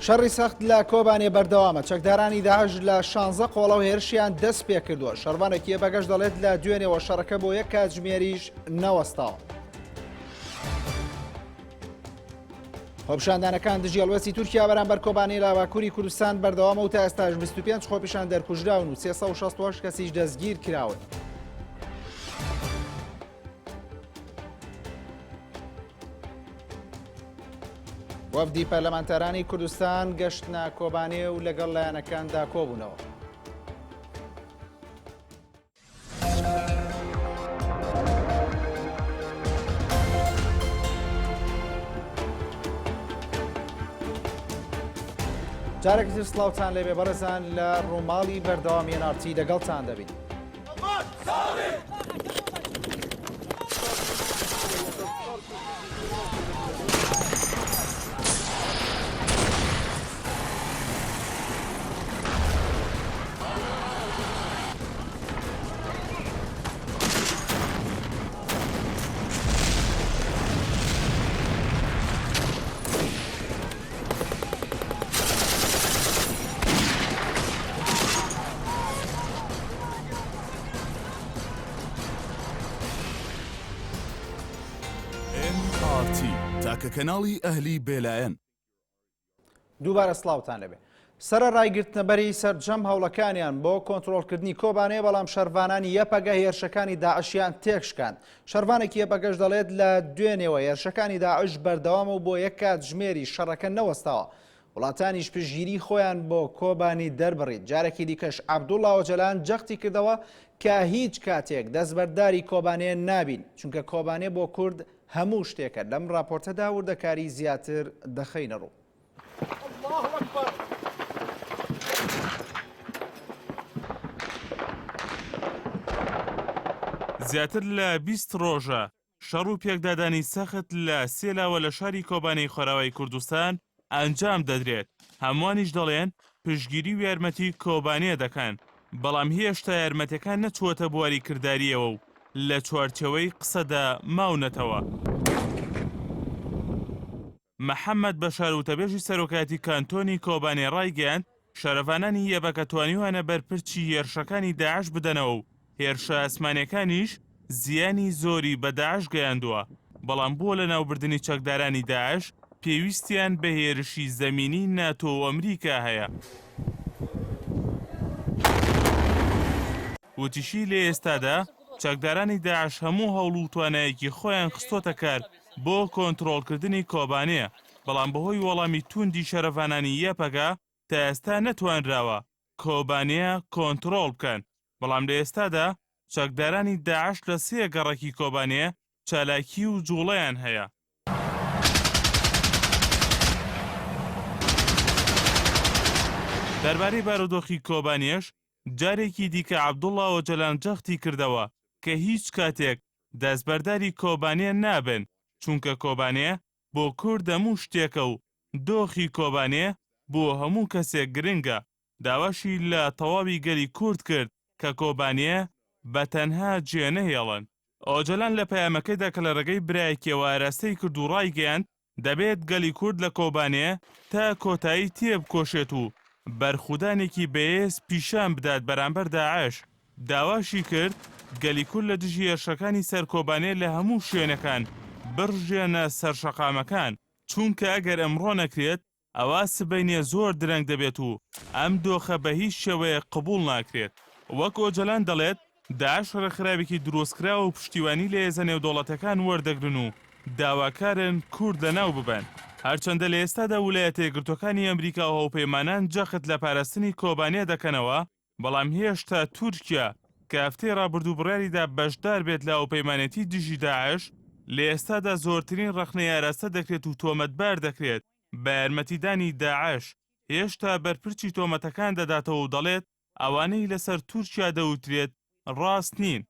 شەڕی سەخت لە کۆبانێ بەردەوامە. چەکدارانی داعش لە 16 قۆڵە و هێرشیان دەست پێ کردووە. شەڕبانێکی بەگەشت دەڵێت لە دوێنێەوە شەڕەکە بۆ یەک کاتژمێریش نەوەستاوە. خۆپیشاندانەکان دژی هەڵوێستی تورکیا بەرامبەر کۆبانەی لە باکووری کوردستان بەردەوامە و تا ئێستاش 25 خۆپیشان دەرکوژراون و 368 کەسیش دەستگیر کراون. وەفدی پەرلەمانتارانی کوردستان گەشتە کۆبانێ و لەگەڵ لایەنەکاندا کۆبوونەوە. جارێکی سڵاوتان لێبێ بەڕێزان لە ڕووماڵی بەردەوامی نارتی لەگەڵتان دەبین. کەناڵی ئەهلی بێلایەن. دووبارە سڵاوتان لەبێ. سرە ڕایگرتنەبەری سەرجەم هەوڵەکانیان بۆ کۆنتڕۆڵکردنی کۆبانەیە، بەڵام شەروانانی یەپەگە هێرشەکانی داعشیان تێکشکاند. شەروانێکی یەپەگەش دەڵێت لە دوێنێەوە هێرشەکانی داعش بەردەوامە و بۆ یەک کاتژمێری شەڕەکە نەوەستاوە. وڵاتانیش پشگیری خۆیان بۆ کۆبانی دەربڕیت. جارێکی دیکەش عەبدوڵڵا ئۆجەلان جەختی کردەوە کە هیچ کاتێک دەستبەرداری کۆبانەیە نابین، چونکە کۆبانێ بۆ کورد هەموو شتێکە. لەم راپۆرتەدا وردەکاری زیاتر دەخەینە ڕوو. زیاتر لە 20 ڕۆژە شەڕ و پێکدادانی سەخت لە سێلاوە لە شاری کۆبانەی خۆراوی کوردستان ئەنجام دەدرێت. هەمووانیش دەڵێن پشگیری و یارمەتی کۆبانێ دەکەن، بەڵام هێشتا یارمەتەکان نەچووەتە بواری کرداریەوە و لە چوارچەوەی قسەدا ماونەتەوە. محەممەد بەشار وتەبێژی سەرۆکاتی کانتۆنی کۆبانێ ڕایگەیاند شەرەفانانی یەبەکە توانیوانە بەرپرچی هێرشەکانی داعش بدەنەوە و هێرشە ئەسمانیەکانیش زیانی زۆری بە داعش گەیاندووە، بەڵام بۆ لە ناوبردنی چەکدارانی داعش پێویستیان بە هێرشی زەمینی ناتۆ و ئەمریکا هەیە. وتیشی لە ئێستادا چەکدارانی داعش هەموو هەوڵ و توانایەکی خۆیان خستۆتە کار بۆ کۆنتڕۆڵکردنی کۆبانەیە، بەڵام بەهۆی وەڵامی توندی شەرەفانانی یەپەگا تا ئێستا نەتوانراوە کۆبانەیە کۆنتڕۆڵ بکەن. بەڵام لە ئێستادا چەکدارانی داعش لە سێ گەڕێکی کۆبانەیە چالاکی و جوڵەیان هەیە. دەربارەی بارودۆخی کۆبانیەش جارێکی دیکە عەبدوڵڵا ئۆجەلان جەختی کردەوە کە هیچ کاتێک دەستبەرداری کۆبانێ نابن، چونکە کۆبانێ بۆ کورد هەموو شتێکە و دۆخی کۆبانێ بۆ هەموو کەسێک گرنگە. داواشی لە تەواوی گەلی کورد کرد کە کۆبانێ بە تەنها جێ نەهێڵن. ئۆجەلان لە پەیامەکەیدا کە لە ڕێگەی برایەکیەوە ئاراستەی کرد و ڕایگەیاند دەبێت گەلی کورد لە کۆبانێ تا کۆتایی تێبکۆشێت و بەرخودانێکی بەهێز پیشان بدات بەرامبەر داعش. داواشی کرد گەلی کورد لە دژی هێرشەکانی سەر کۆبانێ لە هەموو شوێنەکان بڕژێنە سەر شەقامەکان، چونکە ئەگەر ئەمڕۆ نەکرێت ئەوە سبەینێ زۆر درەنگ دەبێت و ئەم دۆخە بە هیچ شێوەیە قبول ناکرێت. وەک ئۆجەلان دەڵێت داعش ڕێکخراوێکی دروستکراوە و پشتیوانی لە هێزە نێودەوڵەتەکان وەردەگرن و داواکارن کورد لەناو ببەن. هەرچەندە لە ئێستادا ویلایەتە یەکگرتووەکانی ئەمریکا و هەوپەیمانان جەخت لە پاراستنی کۆبانێ دەکەنەوە، بەڵام هێشتا تورکیا کە هەفتەی ڕابردوو بڕیاریدا بەشدار بێت لە هەوپەیمانەتی دژی داعش، لە ئێستادا زۆرترین ڕەخنەی ئاراستە دەکرێت و تۆمەتبار دەکرێت بە یارمەتیدانی داعش. هێشتا بەرپرچی تۆمەتەکان دەداتەوە و دەڵێت ئەوانەی لەسەر تورکیا دەوترێت ڕاست نین.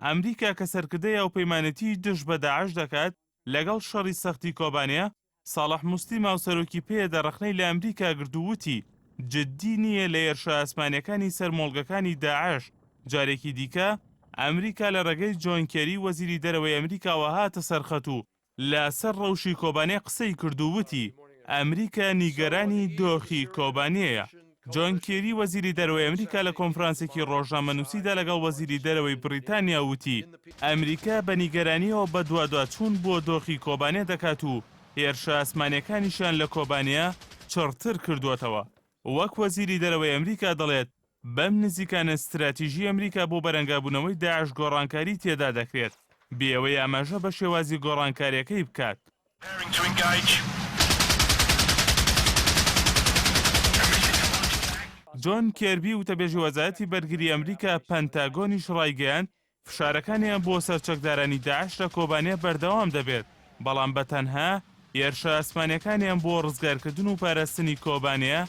ئەمریکا کە سەرکردەی هەوپەیمانەتی دژ بە داعش دەکات لەگەڵ شەڕی سەختی کۆبانێ، ساڵح موستی ماوسەرۆکی پێدا ڕەخنەی لە ئەمریکا گردووتی جددی نییە لە هێرشە ئاسمانیەکانی سەرمۆڵگەکانی داعش. جارێکی دیکە ئەمریکا لە ڕێگەی جۆن کێری وەزیری دەرەوەی ئەمریکاوە هاتە سەرخەت و لەسەر ڕەوشی کۆبانێ قسەی کردووتی ئەمریکا نیگەرانی دۆخی کۆبانیەیە. جۆن کێری وەزیری دەرەوەی ئەمریکا لە کۆنفرانسێکی ڕۆژنامەنووسیدا لەگەڵ وەزیری دەرەوەی بریتانیا وتی ئەمریکا بە نیگەرانیەوە بە دوادواچوون بۆ دۆخی کۆبانێ دەکات و هێرشە ئاسمانیەکانیشان لە کۆبانیە چڕتر کردووەتەوە. وەک وەزیری دەرەوەی ئەمریکا دەڵێت بەم نزیکانە استراتیژی ئەمریکا بۆ بەرەنگابوونەوەی داعش گۆڕانکاری تێدا دەکرێت بێەوەی ئاماژە بە شێوازی گۆڕانکاریەکەی بکات. جۆن کێربی وتەبێژی وەزارەتی بەرگری ئەمریکا پەنتاگۆنیش ڕایگەیاند فشارەکانیان بۆ سەرچەکدارانی داعش لە کۆبانێ بەردەوام دەبێت، بەڵام بەتەنها هێرشە ئاسمانیەکانیان بۆ ڕزگارکردن و پاراستنی کۆبانەیە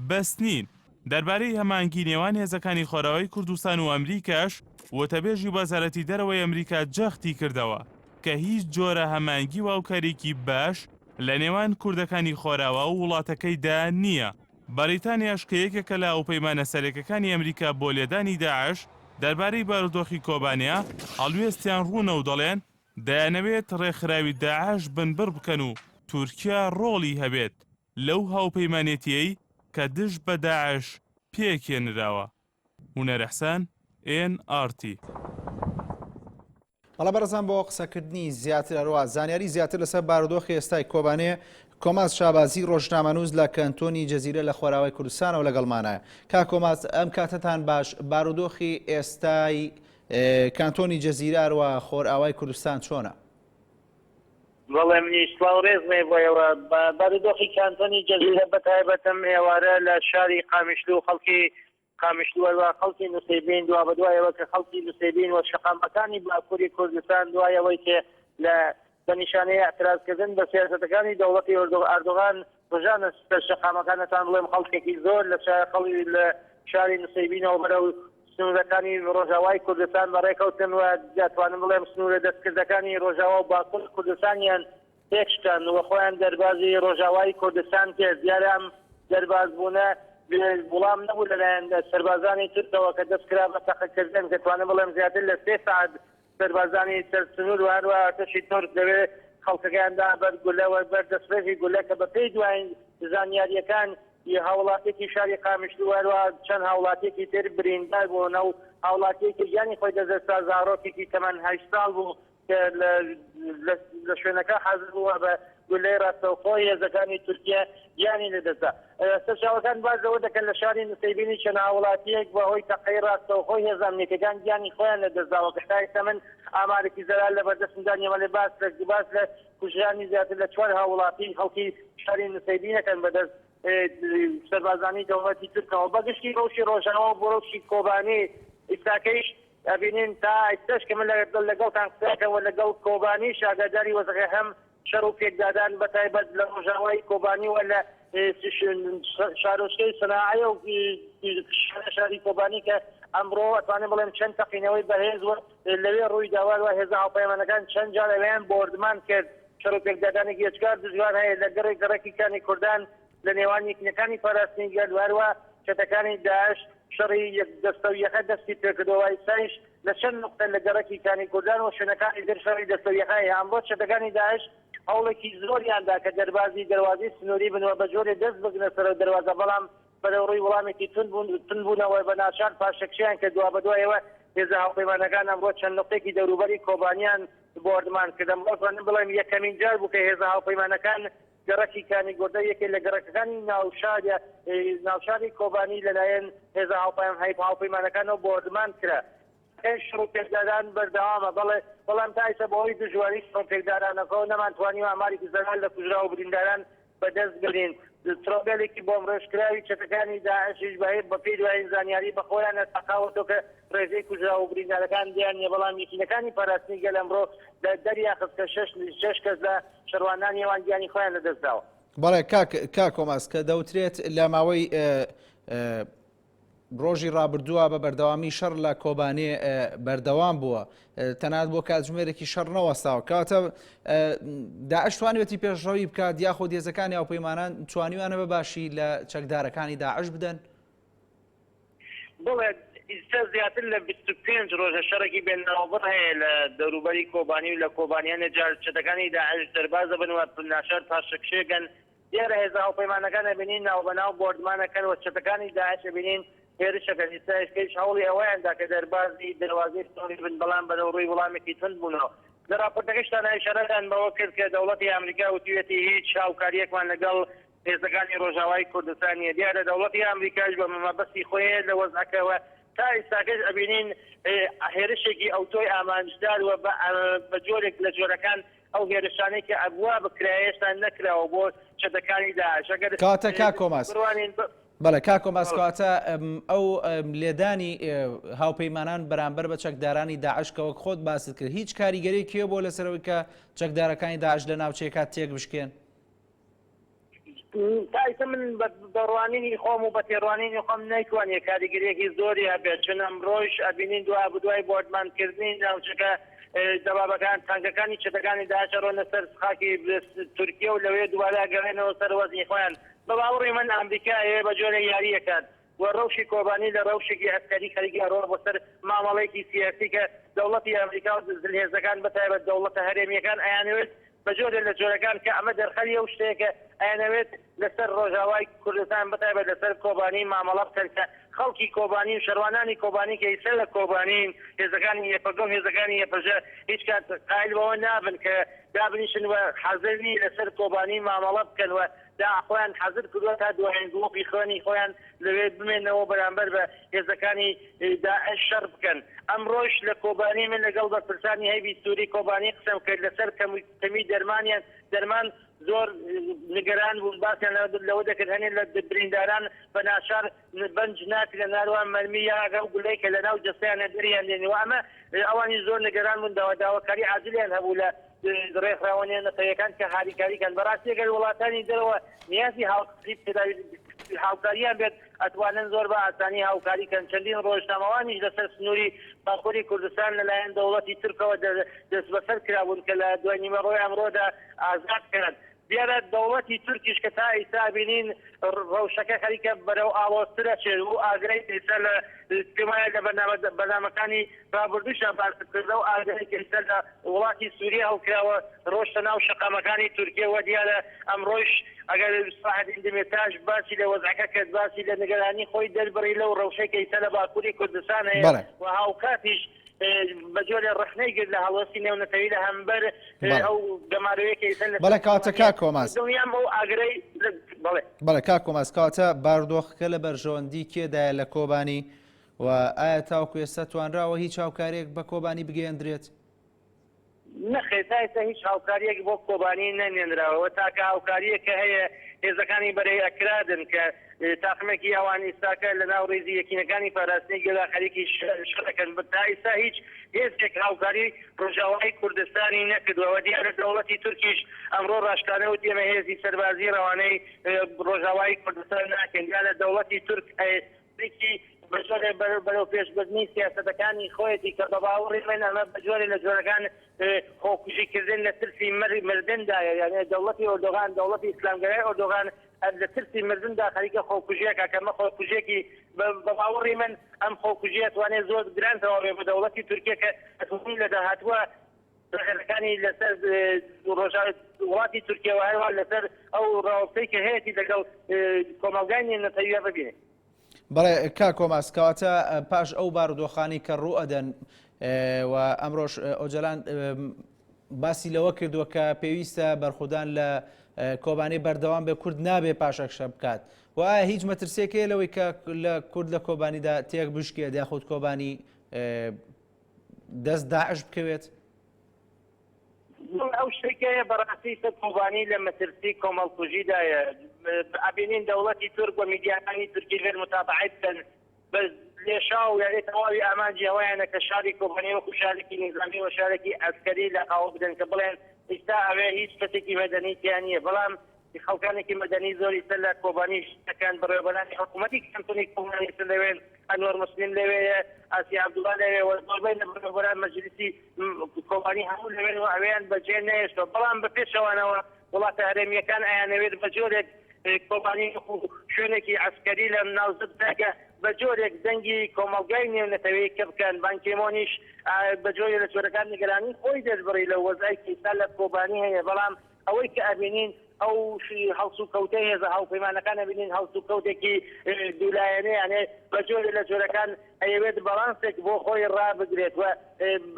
بەس نین. دەربارەی هەمانگی نێوان هێزەکانی خۆراوی کوردستان و ئەمریکاش وتەبێژی وەزارەتی دەرەوەی ئەمریکا جەختی کردەوە کە هیچ جۆرە هەمانگی و هاوکاریکی باش لە نێوان کوردەکانی خۆراوە و وڵاتەکەیدا نییە. بەریتانیاش کە یەکێکە لە ئەوپەیمانە سەرەکیەکانی ئەمریکا بۆ لێدانی داعش دەربارەی بارودۆخی کۆبانیا هەڵوێستیان ڕوونە و دەڵێن دەیانەوێت ڕێکخراوی داعش بنبڕ بکەن و تورکیا ڕۆڵی هەبێت لەو هاوپەیمانێتیەی کە دژ بە داعش پێکێنراوە. هونەر ئەحسان NRT. بەڵام بەرەزان بۆ قسەکردنی زیاتر ئەروە زانیاری زیاتر لەسەر بارودۆخی ئێستای کۆبانێ کۆماس شابازی ڕۆژنامەنووس لە کەنتۆنی جەزیرە لە خۆراوای کوردستانەوە لەگەڵمانایە. کا کۆماس ئەم کاتتان باش بارودۆخی ئێستای کانتۆنی جەزیرە ئەروە خۆرئاوای کوردستان چۆنە؟ بەڵێ منیش سڵاو ڕێزمێ بۆیەوە بارودۆخی کانتۆنی جەزیرە بەتایبەتم ئێوارە لە شاری قامیشلو خەڵکی قامیشلووەوە خەڵکی نووسێبین دوا بەدوایەوە کە خەڵکی نووسێبین و شەقامەکانی باکووری کوردستان دوایەوەی کە لە بەنیشانەیە اعتراضکردن بە سیاسەتەکانی دەوڵەتی ئەردۆغان ڕژانە شەقامەکانتان بڵێم خەڵکێکی زۆر لە شاری نووسێبینەوە بەرەو سنوورەکانی ڕۆژاوای کوردستان بەڕێکەوتن و دەتوانم بڵێم سنوورە دەستکردەکانی ڕۆژاوا و باکوور کوردستانیان تێکشکان و خۆیان دەربازی ڕۆژاوای کوردستان کرد. دیارە دەربازبوونە وڵام نەبوو لەلایەن سەربازانی تورکەوە کە دەستکرا بە تەقەکردن کە توانم بڵێم زیاتر لە 3 ساعت سەربازانی سەرسنوور و هەروە ئەرتەشی تورک دەوێت خەڵکەکاندا بەرگولەوە بەردەستڕێژی گولە کە بە پێی دوایین زانیاریەکان هاوڵاتێکی شاری قامیشلو هەروە چەند هاوڵاتێکی تر بریندار بوون و هاوڵاتێکی گیانی خۆی دەزەستا زارۆکێکی تەمەن 8 ساڵ بوو کە لە شوێنەکە حەزر بووە بە گولەی ڕاستەوخۆی هێزەکانی تورکیا گیانی لەدەستا. سەرچاوەکان بازەوە دەکەن لە شاری نووسێبینی چەند هاوڵاتیەک بەهۆی تەقەی ڕاستەوخۆی هێزانێکەکان گیانی خۆیان لەدەستداوە کە تا ئێستا من ئامارێکی زەرال لە بەردەستمدان ئێمە لێ باس لە کوژرانی زیاتر لە 4 هاوڵاتی خەڵکی شاری نووسێبینەکەن بەدەست سەربازانی دەوڵەتی تورکەوە بەگشتی ڕۆژی ڕۆژانەوە بۆ ڕۆژی کۆبانێ ئیساکەیش ئەبینین تا ئێستاش کە من لەگەڵتان قسەکەوە لەگەڵ کۆبانی شاگەداری وەزەکە هەم شەڕ و پێکدادان بەتایبەت لە ڕۆژاوای کۆبانی و لە شارۆچکەی سەناعەیە و شاری کۆبانی کە ئەمڕۆ ئەتوانێت بڵێم چەند تەقینەوەی بەهێز لەوێ ڕووی داوار و هێزە هاوپەیمانەکان چەند جار لەوێیان بۆردمان کرد. شەڕ و پێکدادانێکی هێچکار دژوار هەیە لە گەڕێکانی کوردان لە نێوان یەکینەکانی پاراستنی گەلوارەوە چەتەکانی داعش شەڕی دەستەویەکە دەستی پێکردەوە ئیسایش لە چەند نقطە لە گەڕێکانی کوردان و شوێنەکانی در شەڕی دەستەویەکە ئەمڕۆ چەتەکانی داعش هەوڵێکی زۆریاندا کە دەربازی سنووری بنوە بە جۆرێ دەست بگنە سەر دەواازە بەڵام بەرەوڕووی وەڵامێکی تونبوونەوەی بە ناچار پاشەکشیان کە دوا بەدوایەوە هێزە هاوپەیمانەکان ئەمڕۆ چەند نقطێکی دەوروبەری کۆبانیان بۆردمان کردم بۆ بڵێم یەکەمین جار بوو کە هێزە هاوپەیمانەکان گەڕەکیکانی گۆردە یەکێک لە گەڕەکەکانی ناوشاری کۆبانی لەلایەن هێزە هاوپەیمانەکانەوە بۆردمان کرا. شڕ و پێکدادان بەردەوامە بەڵام تا ئێستا بەهۆی دژواری شڕ و پێکدارانەکەەوە نەمانتوانیوە ئامارێکی زەرال لە کوژرا و برینداران بەدەست بگرین. ترۆبێلێکی بۆم ڕێژکراوی چەتەکانی داعشیش بەهێز بە پێی دوایین زانیاری بەخۆیان تەقاوەتەوە کە ڕێژەی کوژرا و بریندارەکان دیان نیە بەڵام یەکینەکانی پاراستنی گەل ئەمڕۆ دەریا خست کە 6 کەس لە شەروانان نێوان گیانی خۆیان لەدەستداوە. بەڵێ کا کۆماس کە دەوترێت لە ماوەی ڕۆژی ڕابردووە بە بەردەوامی شەڕ لە کۆبانێ بەردەوام بووە تەنانەت بۆ کاتژمێرێکی شەڕ نەوەستاوە کاتە داعش توانێتی پێشڕەوی بکات یاخۆ هێزەکانی هاوپەیمانان توانیوانە بە باشی لە چەکدارەکانی داعش بدەن؟ بڵێ ئیستا زیاتر لە 25 ڕۆژە شەڕێکی بێناوبڕ هەیە لە دەوروبەری کۆبانی و لە کۆبانیانە جار چەتەکانی داعش دەرباز دەبنەوە ناشار پاشەکشێگەن دیارە هێزا هاوپەیمانەکان ئەبینین ناوبەناو بۆردمانەکەن و چەتەکانی داعش ئەبینین هێرشەکەن ئێستاکەیش هەوڵی ئەوەیاندا کە دەربازی دەواازەی سۆری بن بەڵام بەرەو ڕووی وڵامێکی تند بوونەوە لە راپۆرتەکەشتان ئیشارەدان بەوە کرد کە دەوڵەتی ئەمریکا وتوێتی هیچ هاوکاریەکمان لەگەڵ هێزەکانی ڕۆژاوای کوردستانیە دیارە دەوڵەتی ئەمریکاش بە مەبەستی خۆیە لە وەزعەکەوە تا ئێستاکەش ئەبینین هێرشێکی ئەوتۆی ئامانجدار و بە جۆرێک لە جۆرەکان ئەو هێرشانەی کە ئەبوا بکرایێشتان نەکراوە بۆ چەتەکانی داعش کاتە کا کۆماس بەڵێ کا کۆماس کاتە ئەو لێدانی هاوپەیمانان بەرامبەر بە چەکدارانی داعشکەوە خۆت باست کرد هیچ کاریگەریەکیە بۆ لەسەرەوەی کە چەکدارەکانی داعش لە ناوچەیەکە تێک بشکێن تایسە من بەڕوانینی خۆم و بە تێڕوانینی خۆم نایتوانێت کاریگەریەکی زۆری هەبێت چون ئەمڕۆژ ئەبینین دوای بۆردمانکردنی ناوچەکە دەبابەکان تانگەکانی چەتەکانی داعشەڕۆنە سەر خاکی تورکیە و لەوێ دووارە گەڕێنەوە سەر وەزنی خۆیان بە باوەڕی من ئەمریکا هەیە بە جۆرە یاریەکات و ڕەوشی کۆبانی لە ڕەوشێکی ئەسکەری خەریکی ئەڕۆ بۆ سەر مامەڵەیەکی سیاسی کە دەوڵەتی ئەمریکا و دڵهێزەکان بەتایبەت دەوڵەتە هەرێمیەکان ئەیانەوێت بە جۆرە لە جۆرەکان کە ئەمە دەرخەلی ئەو شتەیەکە ئەیانەوێت لەسەر ڕۆژاوای کوردستان بەتایبەت لەسەر کۆبانی مامەڵە بکەن کە خەڵکی کۆبانی و شەروانانی کۆبانی کە ئیسە لە کۆبانین هێزەکانی یەپەگە و هێزەکانی یەپەژە هیچ کات قایل بەوە نابن کە دابنیشن و حەزەری لەسەر کۆبانی مامەڵە بکەن و خۆیان حەزر کردووە تا دوایین گڵۆپی خوێنی خۆیان لەوێ بمێنەوە بەرامبەر بە هێزەکانی داعش شەڕ بکەن ئەمڕۆژ لە کۆبانی من لەگەڵ بەرپرسانی هەیبی سووری کۆبانی قسەم کرد لەسەر کەمی دەرمانیان دەرمان زۆر نیگەران بوون باسییان لەوە دەکرد هەنێ لە برینداران بە ناشار بەنج ناتی لە ناروان مەرمی یاگە و گولەی کە لە ناو جستیانە دەریان دێنەوە ئەمە ئەوانی زۆر نیگەران بوون داواکاری عاجلیان هەبوو لە ڕێکخراوەنیە نەتەیەکان کە هاریکاریکەن بەڕاستی ئەگەر وڵاتانی دەرەوە نیازی هاوکاریان بێت ئەتوانن زۆر بە ئاسانی هاوکاریکەن چەندین ڕۆژنامەوانیش لەسەر سنووری باخۆری کوردستان لەلایەن دەوڵەتی تورکەوە دەست بەسەر کرابوون کە لە دوای نیمەڕۆی ئەمڕۆدا ئازاد کرد دیارە دەوڵەتی تورکیش کە تا ئیستا بینین ڕەوشەکە خەریکە بەرەو ئاڵۆسترە چێت و ئاگرەی ئێستا لە تێمایە لە بەرنامەکانی ڕابردووشە باسکردە و ئاگرەی کە ئێستا لە وڵاتی سووریا هەڵکراوە ڕۆشتە ناو شەقامەکانی تورکیەوە دیارە ئەمڕۆژ ئەگەر ساحەت ئیندمێتاژ باسی لە وەزعەکە کرد باسی لە نیگەرانی خۆی دەربڕی لەو ڕەوشەی کە ئێستا لە باکووری کوردستان هەیە و هاوکاتیش بەجۆرە ڕخنەی گرت لە هەڵوەسی نێونەتەوی لە هەمبەر ئەو گەمارەوەیەکی بەڵێ کاتە کا کۆماس دڵنیام بەو ئاگرەی بەڵێ کا کۆماس کاتە باردۆخەکە لە بەرژەوەندی کێدایە لە کۆبانی و ئایا تاوکو ئێستا توانراوە هیچ هاوکارێک بە کۆبانی بگەێندرێت نەخێتایستا هیچ هاوکاریەک بۆ کۆبانی نەنێنراوە تاکە هاوکاریەکە هەیە هێزەکانی بەرەی ئەکرادن کە تاقمێکی ئەوان ئێستاکە لە ناو ڕێزی یەکینەکانی پاراستنی گەلا خەریکی شەڕەکەن تا ئێستا هیچ هێزێک هاوکاری ڕۆژاوای کوردستانی نەکردوەوە دیارە دەوڵەتی تورکیش ئەمڕۆ ڕاشکانەوە دێمە هێزی سەربازی ڕەوانەی ڕۆژاوای کوردستان ناکەن یا لە دەوڵەتی تورک بەجۆرێ بەرەو پێشبردننی سیاسەتەکانی خۆیەتی کە بە باوەڕی من ئەمە بەجۆرێ لە جۆرەکان خۆکوژیکردن لە ترسی مردندایە یعنی دەوڵەتی ئۆردۆغان دەوڵەتی ئیسلامگەرای ئۆردۆغان لە ترسی مردندا خەریکە خۆکوژیەکە کەمە خۆکوژێکی بە باوەڕی من ئەم خۆکوژیە توانێت زۆر گرانتەوە بێ بە دەوڵەتی تورکیە کە ئەتوانی لە داهاتووە ڕێگەکانی لەسەر وڵاتی تورکیەوە هەروە لەسەر ئەو ڕاوەستەی کە هەیەی لەگەڵ کۆمەلگای نێونەتەویە ببینێت بەڵێ کا کۆماس کەواتە پاش ئەو بارودۆخانی کە ڕوو ئەدەن و ئەمڕۆژ ئۆجەلان باسی لەوە کردووە کە پێویستە بەرخودان لە کۆبانەی بەردەوام بێ کورد نابێ پاشەکشە بکات و ئایا هیچ مەترسێکەیە لەوەی کە لە کورد لە کۆبانیدا تێک بشکێت یاخود کۆبانی دەست داعش بکەوێت ئەو شتێکەیە بەڕاستی سەر کۆبانی لە مەترسی کۆمەڵکوژیدایە ئەبینین دەوڵەتی تورک و میدیاکانی تورکی لێر متابعەت بکەن بە لێشا و یاری تەواوی ئامانجی ئەوەیانە کە شاری کۆبانی وەکو شارێکی نیزامی و شارێکی ئەسکەری لە قاوە بدەن کە بڵێن ئێستا ئەوێ هیچ کەسێکی مەدەنی تیان نییە بەڵام خەڵکانێکی مەدەنی زۆری سەر لە کۆبانی شتەکان بەڕێوەبەرانی حکوومەتی کەمتونی کۆبانی سەر لەوێن ئەنوەر مسلیم لەوەیە ئاسی عەبدوڵڵا لەوێ و زۆربەی لە بەڕێوەبەران مەجلیسی کۆبانی هەموو لەوێن و ئەوەیان بەجێ نەهێشتوە بەڵام بە پێشەوانەوە وڵاتە هەرێمیەکان ئەیانەوێت بە جۆرێک کۆبانی شوێنێکی عسکەری لە ناوزداکە بە جۆرێک دەنگی کۆمەڵگای نێونەتەوەی کە بکەن بانکێمۆنیش بە جۆرێ لە جۆرەکان نیگەرانی خۆی دەستبڕی لە وەزایکی سا لە کۆبانی هەیە بەڵام ئەوەی کە ئەبینین ئەو هەڵسو کەوتەی هێزە هاوپەیمانەکان ئەبینین هەڵسو کەوتێکی دوولایەنەیانێ بە جۆرێ لە جۆرەکان ئەیەوێت بەڵانسێک بۆ خۆی ڕابگرێت و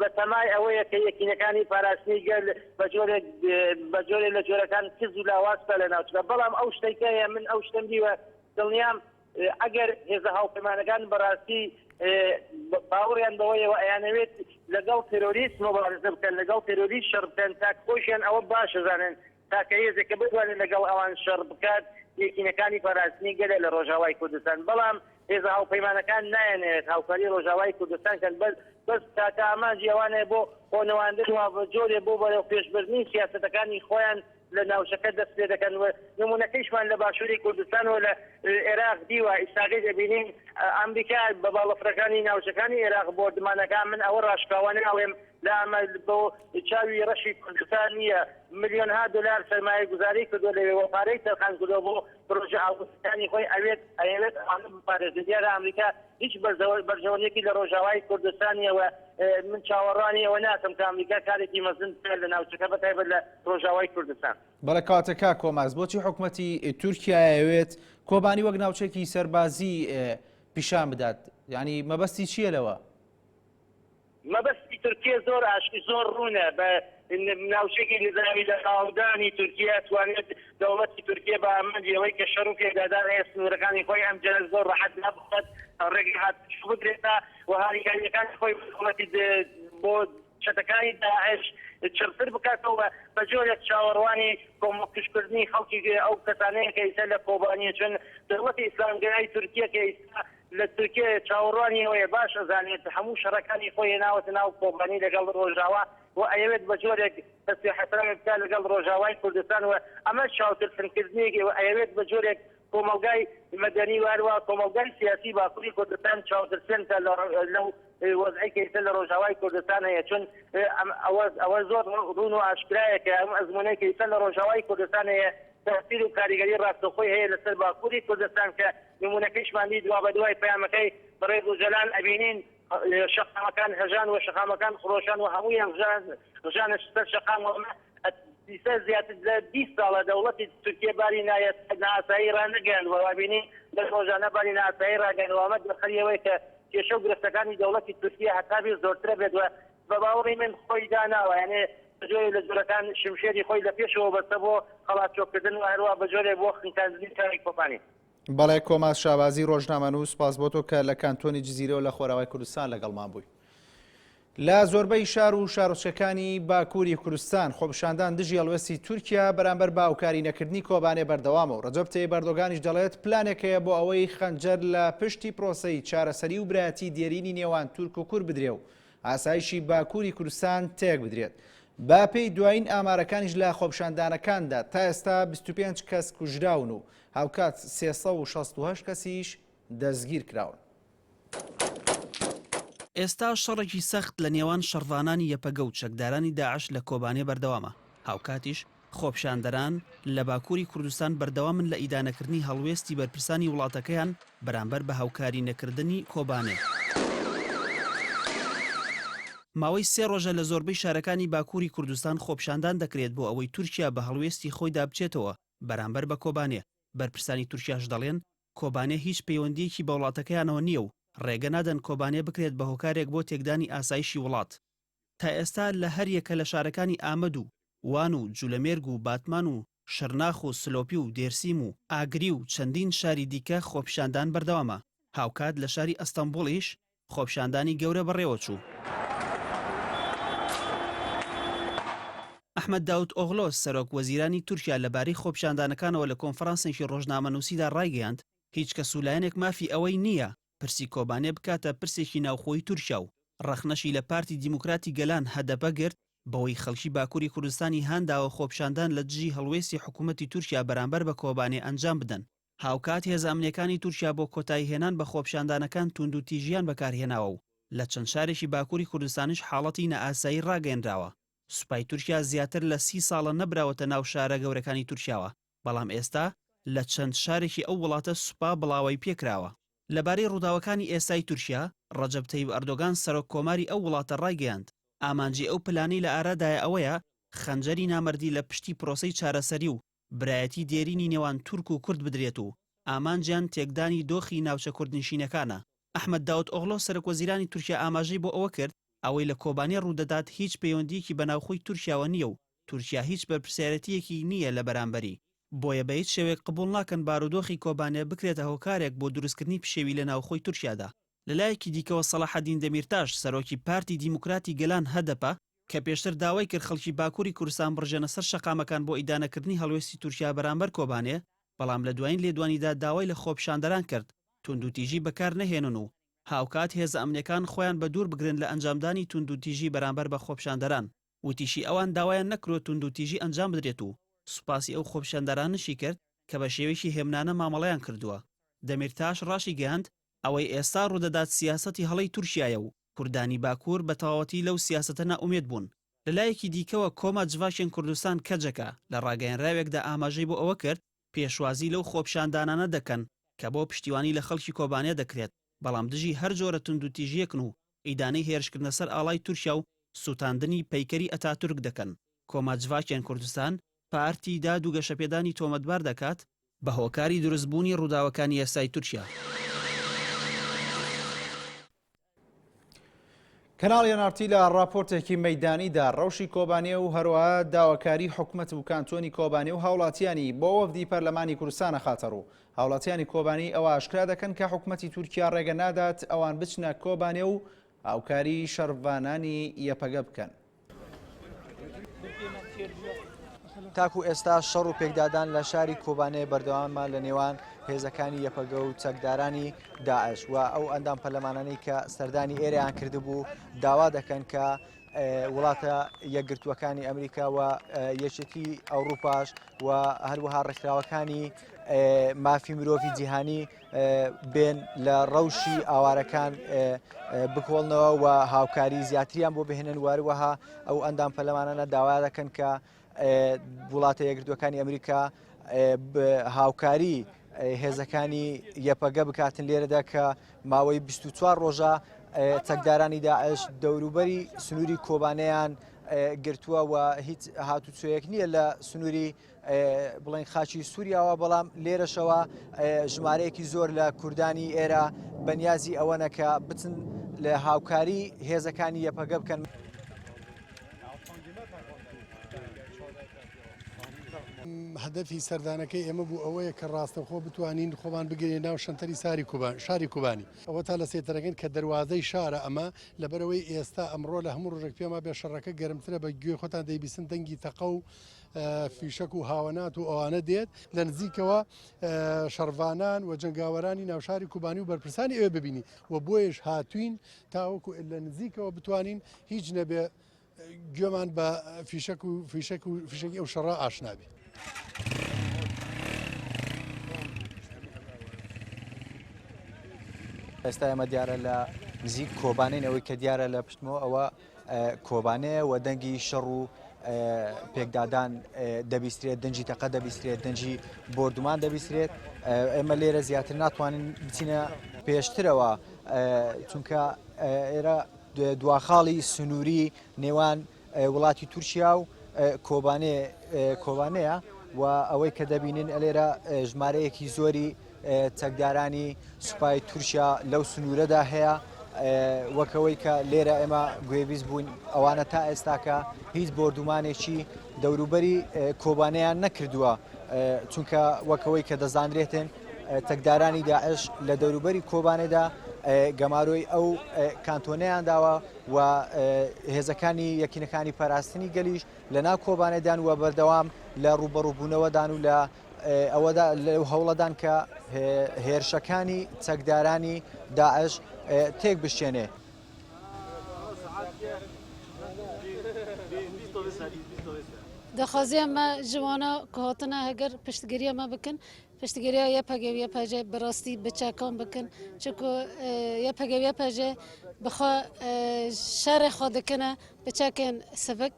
بە تەمای ئەوەیە کە یەکینەکانی پاراستنی گەل بە جۆرێ لە جۆرەکان کز و لاوازکە لە ناوچە بەڵام ئەو شتێکەیە من ئەو شتم دیوە دڵنیام ئەگەر هێزە هاوپەیمانەکان بەڕاستی باوەڕیان بەوەیەوە ئەیانەوێت لەگەڵ تێرۆریست مۆبارزە بکەن لەگەڵ تێرۆریست شەڕ بکەن تا خۆشیان ئەوە باشەزانن تاکە هێزێکە بتوانێت لەگەڵ ئەوان شەڕ بکات یەکینەکانی پاراستنی گەلێ لە ڕۆژاوای کوردستان بەڵام هێزە هاوپەیمانەکان نایەنێت هاوکاری ڕۆژاوای کوردستان کەن بەس تاکە ئامانجی ئەوانەیە بۆ خۆنەواندن و جۆرێ بۆ بەرەو پێشبردننی سیاسەتەکانی خۆیان لە ناوچەکە دەست پێ دەکەن و نمونونەکەیشمان لە باشووری کوردستان و لە عێراق دیوە ئیساگەی دەبینین ئەمریکا بە باڵەفرەکانی ناوچەکانی عێراق بۆ دمانەکان من ئەوە ڕاشکاوانە ئەڵێم لە ئەمە بۆ چاوی ڕەشی کوردستان نییە ملیۆنها دلار سەرمایە گوزاری کردو لەوێ پارەی تەرخان کردو بۆ پرۆژە ئاوگستانی خۆی ئەوێت ئەوێت بپارێزێت دیارە ئەمریکا هیچ بەرژەوەندێکی لە ڕۆژاوای کوردستانیەوە من چاوەڕوانی ئەوە ناکەم کە ئەمریکا کارێکی مەزن لە ناوچەکە بەتایبەت لە ڕۆژاوای کوردستان بەڵێ کاتەکە کۆماز بۆچی حکوومەتی تورکیایەوێت کۆبانی وەک ناوچێکی سەربازی پیشان بدات یعنی مەبەستی چییە لەوە؟ مەبەستی تورکیە زۆر ئاشتی زۆر ڕوونە بە ناوچێکی نظامی لە خاوەندانی تورکیا توانێت دەوڵەتی تورکیا بە ئەمەندیەوەی کە شەڕ و پێدادان هەیە سنوورەکانی خۆی ئەم جەرە زۆر ڕەحەت نەبخەت ڕێگی هات بگرێتە و هاریکاریەکانی خۆی حکوومەتی بۆ چەتەکانی داعش چرتر بکاتەوە بە جۆرێک چاوەڕوانی کۆمەڵکردنی خەڵکی ئەو کەسانەیە کە ئیسا لە کۆبانیە چون دەوڵەتی ئیسلامگەرایی تورکیا کە ئیسا لە تورکیا چاوەڕوانی ئەوەیە باش ئەزانێت هەموو شەڕەکانی خۆی ناوەتە ناو کۆبانی لەگەڵ ڕۆژاوا و ئەوێت بە جۆرێک دەستی حەسران بکات لەگەڵ ڕۆژاوای کوردستان و ئەمە چاوترسنکردنیەکی و ئەوێت بە جۆرێک کۆمەلگای مەدەنی واروە کۆمەلگای سیاسی باکووری کوردستان چاوترسێنتە لەو وەزعی کە ئێستا لە ڕۆژاوای کوردستان هەیە چون ئەوە زۆر ڕوون و ئاشکرایە کە ئەم ئەزمونەی کە ئێستا لە ڕۆژاوای کوردستان هەیە تاثیر و کاریگەری ڕاستەخۆی هەیە لەسەر باکووری کوردستان کە نمونونەکەیشمانی دوا بە دوای پەیامەکەی بەڕێز و جەلال ئەبینین شەقامەکان هەژان و شەقامەکان خڕۆشان و هەموویان ژانە سەر شەقام دیسە زیاتر لە 20 ساڵە دەوڵەتی تورکیا باری نائاسایی ڕانەگەیان و ئەبینین لە ڕۆژانە باری نائاسایی ڕاگەیان ئەمە دەخەریەوەی کە کێشە و گرفتەکانی دەوڵەتی تورکیا هەتابی زۆرترە بێت و بە باوەڕی من خۆی داناوە یعنی بەجۆرێ لە جۆرەکان شمشێری خۆی لە پێشەوە بەستە بۆ خەڵاتچۆکردن و هەروە بەجۆرێ بۆ خنکاندنی کاری کۆپانی بەڵێ کۆماز شابازی ڕۆژنامەنووس سپاس بۆ تۆ کە لە کانتۆنی جزیرەوە لە خۆراوای کوردستان لەگەڵمان بووی. لە زۆربەی شار و شارۆچەکانی باکووری کوردستان خۆپیشاندان دژی هەڵوێستی تورکیا بەرامبەر باوکاری نەکردنی کۆبانێ بەردەوامە و ڕەجەب تەیب ئەردۆغانیش دەڵێت پلانێکەیە بۆ ئەوەی خەنجەر لە پشتی پرۆسەی چارەسەری و برایەتی دێرینی نێوان تورک و کورد بدرێ و ئاسایشی باکووری کوردستان تێک بدرێت. با پێی دوایین ئامارەکانیش لە خۆپیشاندانەکاندا تا ئێستا 25 کەس کوژراون و هاوکات 368 کەسیش دەستگیر کراون. ئێستا شەڕێکی سەخت لە نێوان شەڕڤانانی یەپەگە و چەکدارانی داعش لە کۆبانێ بەردەوامە. هاوکاتیش خۆپیشاندەران لە باکووری کوردستان بەردەوامن لە ئیدانەکردنی هەڵوێستی بەرپرسانی وڵاتەکەیان بەرامبەر بە هاوکاری نەکردنی کۆبانێ. ماوەی 3 ڕۆژە لە زۆربەی شارەکانی باکووری کوردستان خۆپیشاندان دەکرێت بۆ ئەوەی تورکیا بە هەڵوێستی خۆیدا بچێتەوە بەرامبەر بە کۆبانێ. بەرپرسانی تورکیاش دەڵێن کۆبانێ هیچ پەیوەندیەکی بە وڵاتەکەیانەوە نییە و ڕێگە نادەن کۆبانێ بکرێت بە هۆکارێک بۆ تێکدانی ئاسایشی وڵات. تا ئێستا لە هەر یەکە لە شارەکانی ئامەد و وان و جولەمێرگ و باتمان و شرناخ و سلۆپی و دێرسیم و ئاگری و چەندین شاری دیکە خۆپیشاندان بەردەوامە. هاوکات لە شاری ئەستەمبوڵیش خۆپیشاندانی گەورە بەڕێوە چوو. ئەحمەد داود ئۆغلۆس سەرۆک وەزیرانی تورکیا لەبارەی خۆپیشاندانەکانەوە لە کۆنفرانسێکی ڕۆژنامەنووسیدا ڕایگەیاند هیچ کەسولایەنێک مافی ئەوەی نییە پرسی کۆبانێ بکاتە پرسێکی ناوخۆی تورکیا و ڕەخنەشی لە پارتی دیموکراتی گەلان هەدەپە گرت بەوەی خەڵکی باکووری کوردستانی هەنداوە خۆپیشاندان لە دژی هەڵوێستی حکوومەتی تورکیا بەرامبەر بە کۆبانێ ئەنجام بدەن. هاوکات هێزانەکانی تورکیا بۆ کۆتایی هێنان بە خۆپیشاندانەکان توند و تیژیان بەکارهێناوە و لە چەند شارێکی باکووری کوردستانیش حاڵەتی نەئاسایی ڕاگەیەنراوە. سوپای تورکیا زیاتر لە 30 ساڵە نەبراوەتە ناو شارە گەورەکانی تورکیاوە بەڵام ئێستا لە چەند شارێکی ئەو وڵاتە سوپا بڵاوی پێکراوە. لەبارەی ڕووداوەکانی ئێستای تورکیا ڕەجەب تەیب ئەردۆگان سەرۆک کۆماری ئەو وڵاتە ڕایگەیاند ئامانجی ئەو پلانەی لە ئارادایە ئەوەیە خەنجەری نامەردی لە پشتی پرۆسەی چارەسەری و برایەتی دێرینی نێوان تورک و کورد بدرێت و ئامانجیان تێکدانی دۆخی ناوچە کوردنشینەکانە. ئەحمەد داوود ئۆغڵۆ سەرۆکوەزیرانی تورکیا ئاماژەی بۆ ئەوە کرد ئەوەی لە کۆبانێ ڕوودەدات هیچ پەیوەندیەکی بەناوخۆی تورکیاوە نییە و تورکیا هیچ بەرپرسیارەتیەکی نییە لە بەرامبەری بۆیە بە هیچ شێوەیەک قبول ناکەن بارودۆخی کۆبانێ بکرێتە هۆکارێک بۆ دروستکردنی پشێوی لە ناوخۆی تورکیادا. لەلایەکی دیکەوە سەلاحەدین دەمیرتاش سەرۆکی پارتی دیموکراتی گەلان هەدەپە کە پێشتر داوای کرد خەڵکی باکووری کوردستان بڕژێنە سەر شەقامەکان بۆ ئیدانەکردنی هەڵوێستی تورکیا بەرامبەر کۆبانێ، بەڵام لە دوایین لێدوانیدا داوای لە خۆپیشاندەران کرد توندوتیژی بەکار نەهێنن و هاوکات هێزە ئەمنیەکان خۆیان بە دوور بگرن لە ئەنجامدانی توندوتیژی بەرامبەر بە خۆپیشاندەران. وتیشی ئەوان داوایان نەکرۆ توندوتیژی ئەنجام بدرێت و سوپاسی ئەو خۆپیشاندەرانشی کرد کە بە شێوەیەکی هێمنانە مامەڵەیان کردووە. دەمیرتاش ڕاشی گەیاند ئەوەی ئێستا ڕوودەدات سیاسەتی هەڵەی تورکیایە و کوردانی باکوور بە تەواوەتی لەو سیاسەتە ناومێد بوون. لەلایەکی دیکەوە کۆما جڤاشێن کوردستان کەجەکە لە ڕاگەیەنراوێکدا ئاماژەی بۆ ئەوە کرد پێشوازی لەو خۆپیشاندانانە دەکەن کە بۆ پشتیوانی لە خەڵکی کۆبانێ دەکرێت، بەڵام دژی هەر جۆرە توندوتیژیەکن و ئیدانەی هێرشکردنە سەر ئاڵای تورکیا و سوتاندنی پەیکەری ئەتاتورک دەکەن. کۆما جڤاکێن کوردستان پارتی داد و گەشەپێدانی تۆمەتبار دەکات بە هۆکاری دروستبوونی ڕووداوەکانی ئێستای تورکیا. کەناڵی نارتی لە راپۆرتێکی مەیدانیدا ڕەوشی کۆبانێ و هەروەها داواکاری حکوومەت و کانتۆنی کۆبانێ و هاوڵاتیانی بۆ وەفدی پەرلەمانی کوردستانە خاتەڕ و هاوڵاتیانی کۆبانی ئەوە ئاشکرا دەکەن کە حکوومەتی تورکیا ڕێگە نادات ئەوان بچنە کۆبانێ و هاوکاری شەڕڤانانی یەپەگە بکەن. تاکو ئێستا شەڕ و پێکدادان لە شاری کۆبانێ بەردەوامە لە نێوان هێزەکانی یەپەگە و چەکدارانی داعش و ئەو ئەندام پەرلەمانانەی کە سەردانی ئێرەیان کردبوو داوا دەکەن کە وڵاتە یەکگرتووەکانی ئەمریکا و یەکێتی ئەوروپاش و هەروەها ڕێکخراوەکانی مافی مرۆڤی جیهانی بێن لە ڕەوشی ئاوارەکان بکۆڵنەوە و هاوکاری زیاتریان بۆ بهێنن واروەها ئەو ئەندام پەرلەمانانە داوا دەکەن کە وڵاتە یەکگرتووەکانی ئەمریکا هاوکاری هێزەکانی یەپەگە بکاتن لێرەدا کە ماوەی 24 ڕۆژە چەکدارانی داعش دەوروبەری سنووری کۆبانەیان گرتووە و هیچ هاتوچۆیەک نییە لە سنووری بڵین خاچی سووریاوە، بەڵام لێرەشەوە ژمارەیەکی زۆر لە کوردانی ئێرە بەنیازی ئەوەنە کە بچن لە هاوکاری هێزەکانی یەپەگە بکەن. هەدەفی سەردانەکەی ئێمە بوو ئەوەیە کە ڕاستەوخۆ بتوانین خۆمان بگرین ناو شەنتەری شاری کوبانی. ئەوە تا لە سێتەرەکەن کە دەواازەی شارە ئەمە لەبەرەوەی ئێستا ئەمڕۆ لە هەموو ڕۆژێک پێما بێ شەڕەکە گەرمترە بە گوێ خۆتان دەیبیستن دەنگی تەقە و فیشک و هاوەنات و ئەوانە دێت لە نزیکەوە شەڕڤانان و جنگاوەرانی ناوشاری کوبانی و بەرپرسانی ئێوە ببینی و بۆیش هاتوین تاوەکو لە نزیکەوە بتوانین هیچ نەبێ گوێمان بە فیشکی ئەو شەڕە ئاشنابی. ئێستا ئەمە دیارە لە نزیک کۆبانین ئەوەی کە دیارە لە پشتمەوە ئەوە کۆبانەیە و دەنگی شەڕ و پێکدادان دەبیسترێت، دەنجی تەقە دەبیسترێت، دەنجی بردومان دەبیسترێت. ئێمە لێرە زیاتر ناتوانین بچینە پێشترەوە چونکە ئێرە دواخاڵی سنووری نێوان وڵاتی تورکیا و کۆبانەیە و ئەوەی کە دەبینن لێرە ژمارەیەکی زۆری چەکدارانی سوپای تورکیا لەو سنوورەدا هەیە وەکەوەی کە لێرە ئێمە گوێبیست بوون ئەوانە تا ئێستاکە هیچ بردومانێکی دەوروبەری کۆبانەیان نەکردووە چونکە وەکەوەی کە دەزانرێتن تەکدارانی داعش لە دەوروبەری کۆبانێدا گەماروی ئەو کانتۆنەیان داوە و هێزەکانی یەکینەکانی پاراستنی گەلیش لە ناو کۆبانێدان و بەردەوام لە ڕوبەڕووبوونەوەدان و لە ئەوەدا لەو هەوڵەدان کە هێرشەکانی چەکدارانی داعش تێک بشێنێ. دەخوازیە مە جوانە کهاتنە هەگەر پشتگیریە مە بکن پشتگیریە یەپەگە یەپەجێ بەڕاستی بچاکان بکن چکو یەپەگە یەپەجێ بخوا شەڕێ خوا دەکەنە بچاکێن سەڤک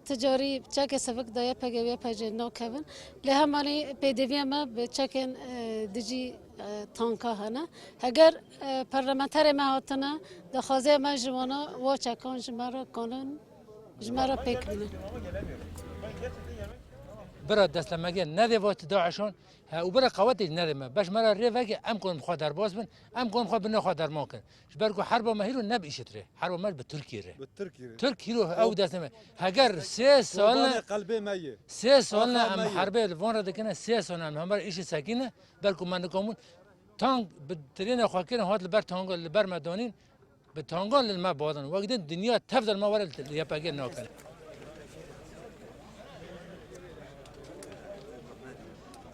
تجاری بچاکێ سەڤک دا یەپەگە یەپەجێ ناکەون لە هەمانی پێدەویە مە بچاکێن دژی تانکا هنه اگر پارلمانتر ما هاتنه دخوازه ما جوانا و چکان جمعه کانون جمعه پیک بینه برا دست لمگه نده وقت داعشون و برا قوات نده ما باش مرا رفاقه ام کن خود در باز بن ام کن خود بنا خود در ماکن شبرکو حرب ما هیرو نبیشت ره حرب ما به ترکیه ره ترکی رو او دست ما اگر 3 سال قلبه مایه 3 سال ام حرب وان را دکنه 3 سال ام همبر ایش سکینه برکو من کومون تانگ بترین خاکن هات لبر تانگ لبر مدانین به تانگان لما بادن وقتی دنیا تفضل ما ورا یپاگه ناکن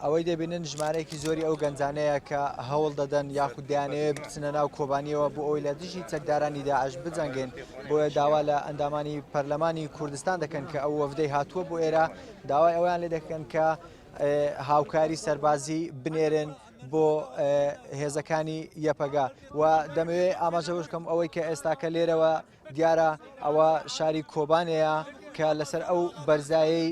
ئەوەی دەبینن ژمارەیەکی زۆری ئەو گەنجانەیە کە هەوڵ دەدەن یاخود دەیانەوێت بچنە ناو کۆبانیەوە بۆ ئەوی لە دژی چەکدارانی داعش بجەنگێن بۆیە داوا لە ئەندامانی پەرلەمانی کوردستان دەکەن کە ئەو وەفدەی هاتووە بۆ ئێرە داوای ئەویان لێ دەکەن کە هاوکاری سەربازی بنێرن بۆ هێزەکانی یەپەگا و دەمەوێت ئاماژە بکەم ئەوەی کە ئێستاکە لێرەوە دیارە ئەوە شاری کۆبانەیە کە لەسەر ئەو بەرزایی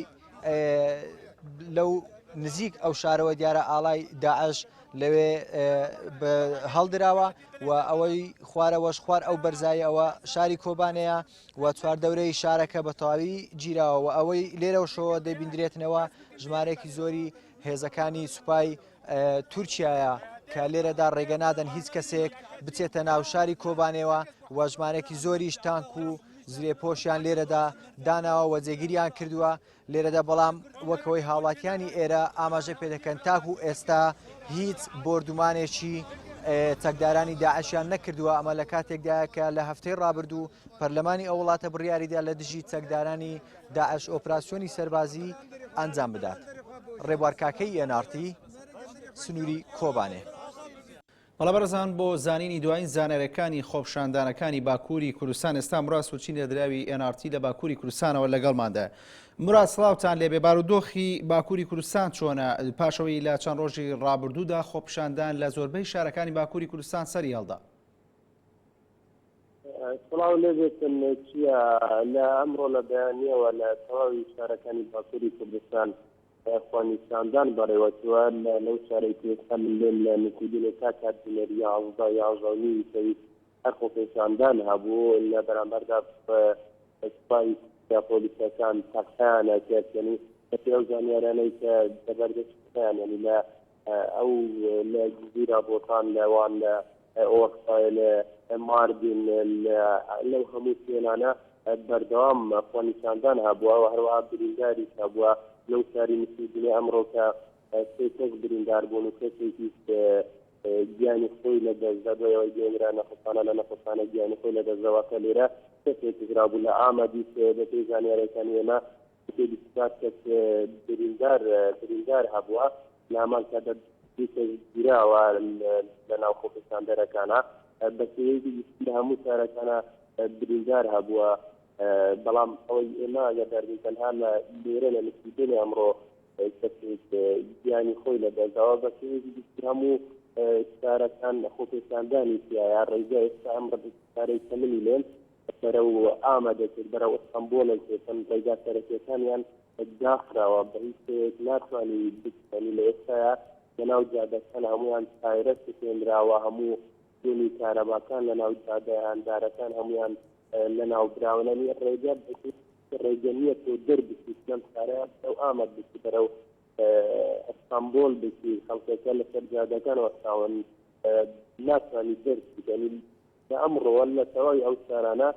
لەو نزیک ئەو شارەوە دیارە ئاڵای داعش لەوێ هەڵدراوە و ئەوەی خوارەوەش خوار ئەو بەرزایی ئەوە شاری کۆبانەیە و چواردەورەی شارەکە بە تەواوی گیراوە و ئەوەی لێرەوە شەوە دەبیندرێتنەوە ژمارەیەکی زۆری هێزەکانی سوپای تورکیایە کە لێرەدا ڕێگە نادەن هیچ کەسێک بچێتە ناو شاری کۆبانەوە و ژمارەیەکی زۆریش تانک و زرێپۆشیان لێرەدا داناوە و جێگیریان کردووە لێرەدا بەڵام وەکەوەی هاوڵاتیانی ئێرە ئاماژە پێ دەکەن تاکو ئێستا هیچ بردومانێکی چەکدارانی داعشیان نەکردووە ئەمە لە کاتێکدایە کە لە هەفتەی ڕابردوو پەرلەمانی ئەو وڵاتە بڕیاریدا لە دژی چەکدارانی داعش ئۆپراسیۆنی سەربازی ئەنجام بدات. ڕێبوارکاکەی ئێنارتی سنووری کۆبانێ. بەڵە بەرزان بۆ زانینی دوایین زانەرەکانی خۆپشاندانەکانی باکووری کوردستان ئێستا مراد سوچین لێدراوی NRT لە باکووری کوردستانەوە لەگەڵماندا. مراد سڵاوتان لێبێ بارودۆخی باکووری کوردستان چۆنە پاشەوەی لە چەند ڕۆژی ڕابردوودا خۆپشاندان لە زۆربەی شارەکانی باکووری کوردستان سەری هەڵدا. سڵاو لێبێتن چییە لە ئەمڕۆ لە بەیانیەوە لە تەواوی شارەکانی باکووری کوردستان افغانستان بەڕێوەتوە لەو شارەی پێستا من لێم لە نکودینە تا کاتژمێری 11 سەوی هەر خۆپێشاندان هەبوو لە بەرامبەردا سوپای پۆلیسەکان تەقسەیانە کرد یعنی بەپێ ئەو زانیارانەی کە دەبەردەستیان یعنی لە ئەو لە جزیرە بۆتان لەوان لە ئۆسای لە ماردین لەو هەموو شوێنانە بەردەوام ئەفغانستان هەبووە و هەروەها برینداریش هەبووە لەو شاری نسیبینێ ئەمڕۆ کە سێ کەس بریندار بوون و کەسێکی گیانی خۆی لە دەستدەوەی گەێنرا نەخۆشانە لە نەخۆشانە گیانی خۆی لە دەستەوەکە لێرە کەسێکی درابوو لە ئامەدی لە پێی زانیارەکانی ئێمە پێ کەس بریندار هەبووە لە هەمان کاتە گیراوە لە ناو خۆپیشاندەرەکانە بە شێوەیەکی لە هەموو شارەکانە بریندار هەبووە بەڵام ئەوەی ئێمە ئەگەرداربین تەنها لە لێرە لە نسیبینی ئەمڕۆ کەسێک گیانی خۆی لە دەستەوە بە شێوەیەکی هەموو شارەکان خۆپیشاندانی تایە ڕێگە ئێستا ئەمڕۆ شارەی تەمەنی لێن بەرەو ئامادەکرد بەرەو ئەستەمبۆڵە کێتن ڕێگا سەرەکیەکانیان داخراوە بە هیچ شتێک ناتوانی بچنی لە ئێستاە لەناو جادەکان هەمویان تایرە سوێنراوە هەموو شوێنی کارەباکان لەناو جادەیاندارەکان هەمویان لەناو براونەنی ڕێگە ڕێگە نییە تۆ دەربچیت لەم شارەیە ئەو ئاماد بچی بەرەو ئەستەمبۆڵ بچی خەڵکەکە لەسەر جادەکانەوە ساون ناتوانی دەربچیت لە ئەمڕۆوە لە تەواوی ئەو شارانە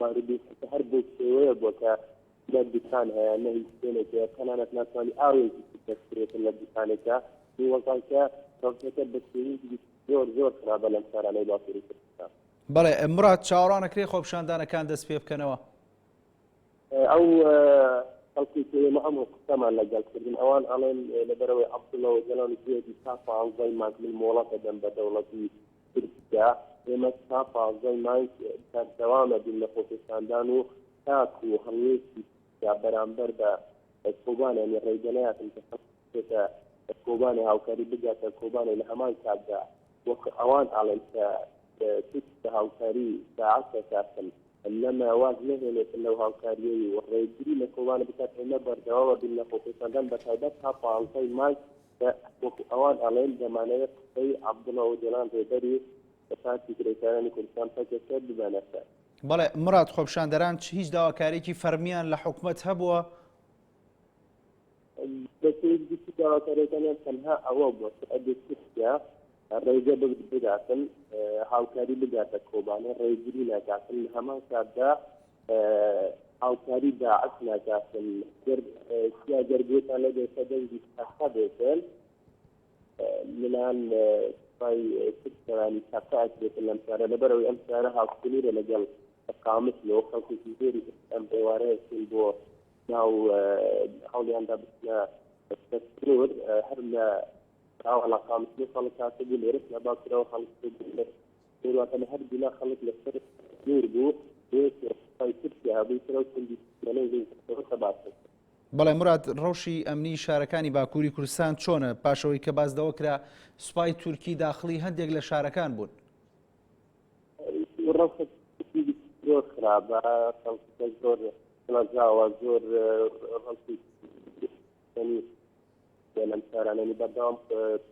ماروبیستە هەر بۆ شێوەیە بۆ کە لە دوکان هەیە نە هیچ شوێنێکە تەنانەت ناتوانی ئاوێکی دەستکرێتن لە دوکانێکە وەڵکانکە خەڵکەکە بە شێوەیەکی زۆر خراپە لەم شارانەی باکووری کوردستان. بەڵێ مراد چاوەڕانەکرێ خۆپشاندانەکان دەست پێ بکەنەوە. ئەو خەڵکی ئێمە ئەمڕۆ قسەمان لەگەڵکردن ئەوان ئەڵێن لەبەرەوەی عەبدوڵڵا ئۆجەلانی پێوەتی تا 15 مانگ مۆڵەتە دەن بە دەوڵەتی تورکیا ئێمە تا 15 مانگ بەردەوامە بین لە خۆپیشاندان و تاکو و هەڵوێستی بەرامبەر بە کۆبانێ ڕێگەنەیەکن کە کۆبانێ هاوکاری بگاتە کۆبانێ لە هەمان کاتدا وەک ئەوان ئاڵێن کە تورکیا هاوکاری داعەسە کاتن لەمە واز نهێنێتن لەو هاوکاریەی و ڕێگیری لە کۆبانە بکات ئێمە بەردەوامە بین لە خۆپیشاندان بە تایبەت تا 15 مانگ ئەوان ئەڵێن دەمانەوێت قسەی عەبدوڵڵا ئۆجەلان ڕێبەری کەسانی کرێکارانی کوردستان پەکێکە ببانەتە. بەڵێ مراد خۆپشاندەران هیچ داواکارێکی فەرمیان لە حکوومەت هەبووە؟ بەسەرگیتی داواکاریەکانیان تەنها ئەوە بووە ئەدەستیا ڕێگە بداتن هاوکاری بداتە کۆبانە ڕێگیری ناکاتن لە هەمان کاتدا هاوکاری داعش ناکاتن گەرگێتان لە دێسە دەنگی تەخە بێتن منان سپای تەقاعد بێتن لەم سارە لەبەرەوەی ئەم سارە هاوکاریرە لەگەڵ قامت لەوە خەڵکێکی زۆری ئەم ئێوارەیەکن بۆ ناو هەوڵیاندا بچنە دەستور هەر لە ئاوەڵا قامتنی خەڵک کاتە بوو لێرە لە باکرەوە خەڵک واتە لە هەر بینا خەڵک لەسەر نور بوو سپای تورکیا بووی ترە و کوردستانی سەباتن. بەڵێ مراد ڕەوشی ئەمنی شارەکانی باکووری کوردستان چۆنە پاشەوەی کە بازدەوە کرا سوپای تورکی داخلی هەندێک لە شارەکان بوون؟ زۆر خراپە خەڵکەکە زۆر لەجاوە زۆر ڕەوشی لەم شارانەی بەردەوام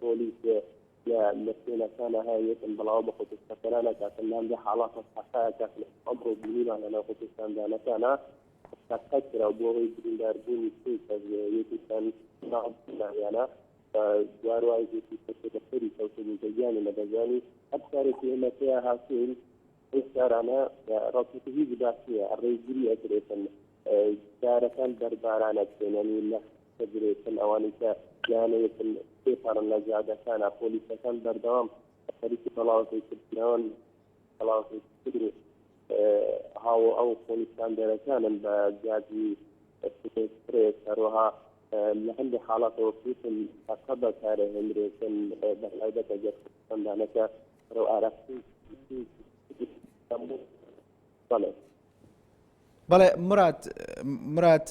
پۆلیس لە سوێنەکانە هەیەکن بەڵاو بە خۆتوسەکەرانە کاتن لامدە حاڵاتە سەخایەکە ئەمڕۆ بینیمان لە خۆتوساندانەکانە تەقەترا بۆ هۆی برینداربوونی یەکیشان ناویانە جاروای سەری کەوتبووگەیانی لە بەزانی هەر شارێکی ئێمە پێیا هاتوین ئەو شارانە ڕاستیەتی هیچ باسیە ڕێگیری ئەکرێتن شارەکان بەربارانە بکەنەوە لە دەگرێتن ئەوانەی کە یانەیەکن پێپەڕن لە جادەکانە پۆلیسەکان بەردەوام خەریکی بەڵاوەکەی کردنەوەن بەڵاوەکەی کردن هاو ئەو پۆلیساندەرەکانن بە جادی سترێس هەروەها لە هەندێک حاڵاتەوە پێتن تەقە بەکارهێنرێتن بەتایبەتە گەرخستاندانەکە ڕەو ئاراستی بەڵێ مراد